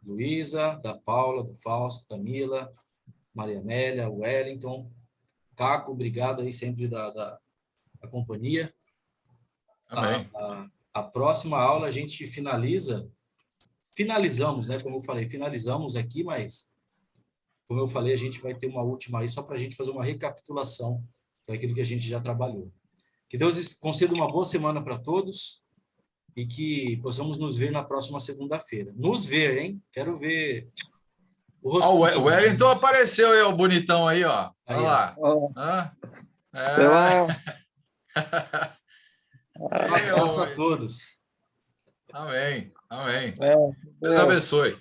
Luísa, da Paula, do Fausto, da Mila, Maria Amélia, Wellington, Caco, obrigado aí sempre da companhia.
Amém.
A próxima aula a gente finalizamos, né? Como eu falei, finalizamos aqui, mas, como eu falei, a gente vai ter uma última aí, só para a gente fazer uma recapitulação daquilo que a gente já trabalhou. Que Deus conceda uma boa semana para todos e que possamos nos ver na próxima segunda-feira. Nos ver, hein? Quero ver o rosto.
O Wellington apareceu aí, o bonitão aí, ó.
Aí,
olha lá.
Um abraço a todos.
Amém. Amém. Deus abençoe.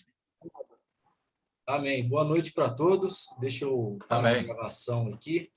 Amém. Boa noite para todos. Deixa eu parar a
Amém.
gravação aqui.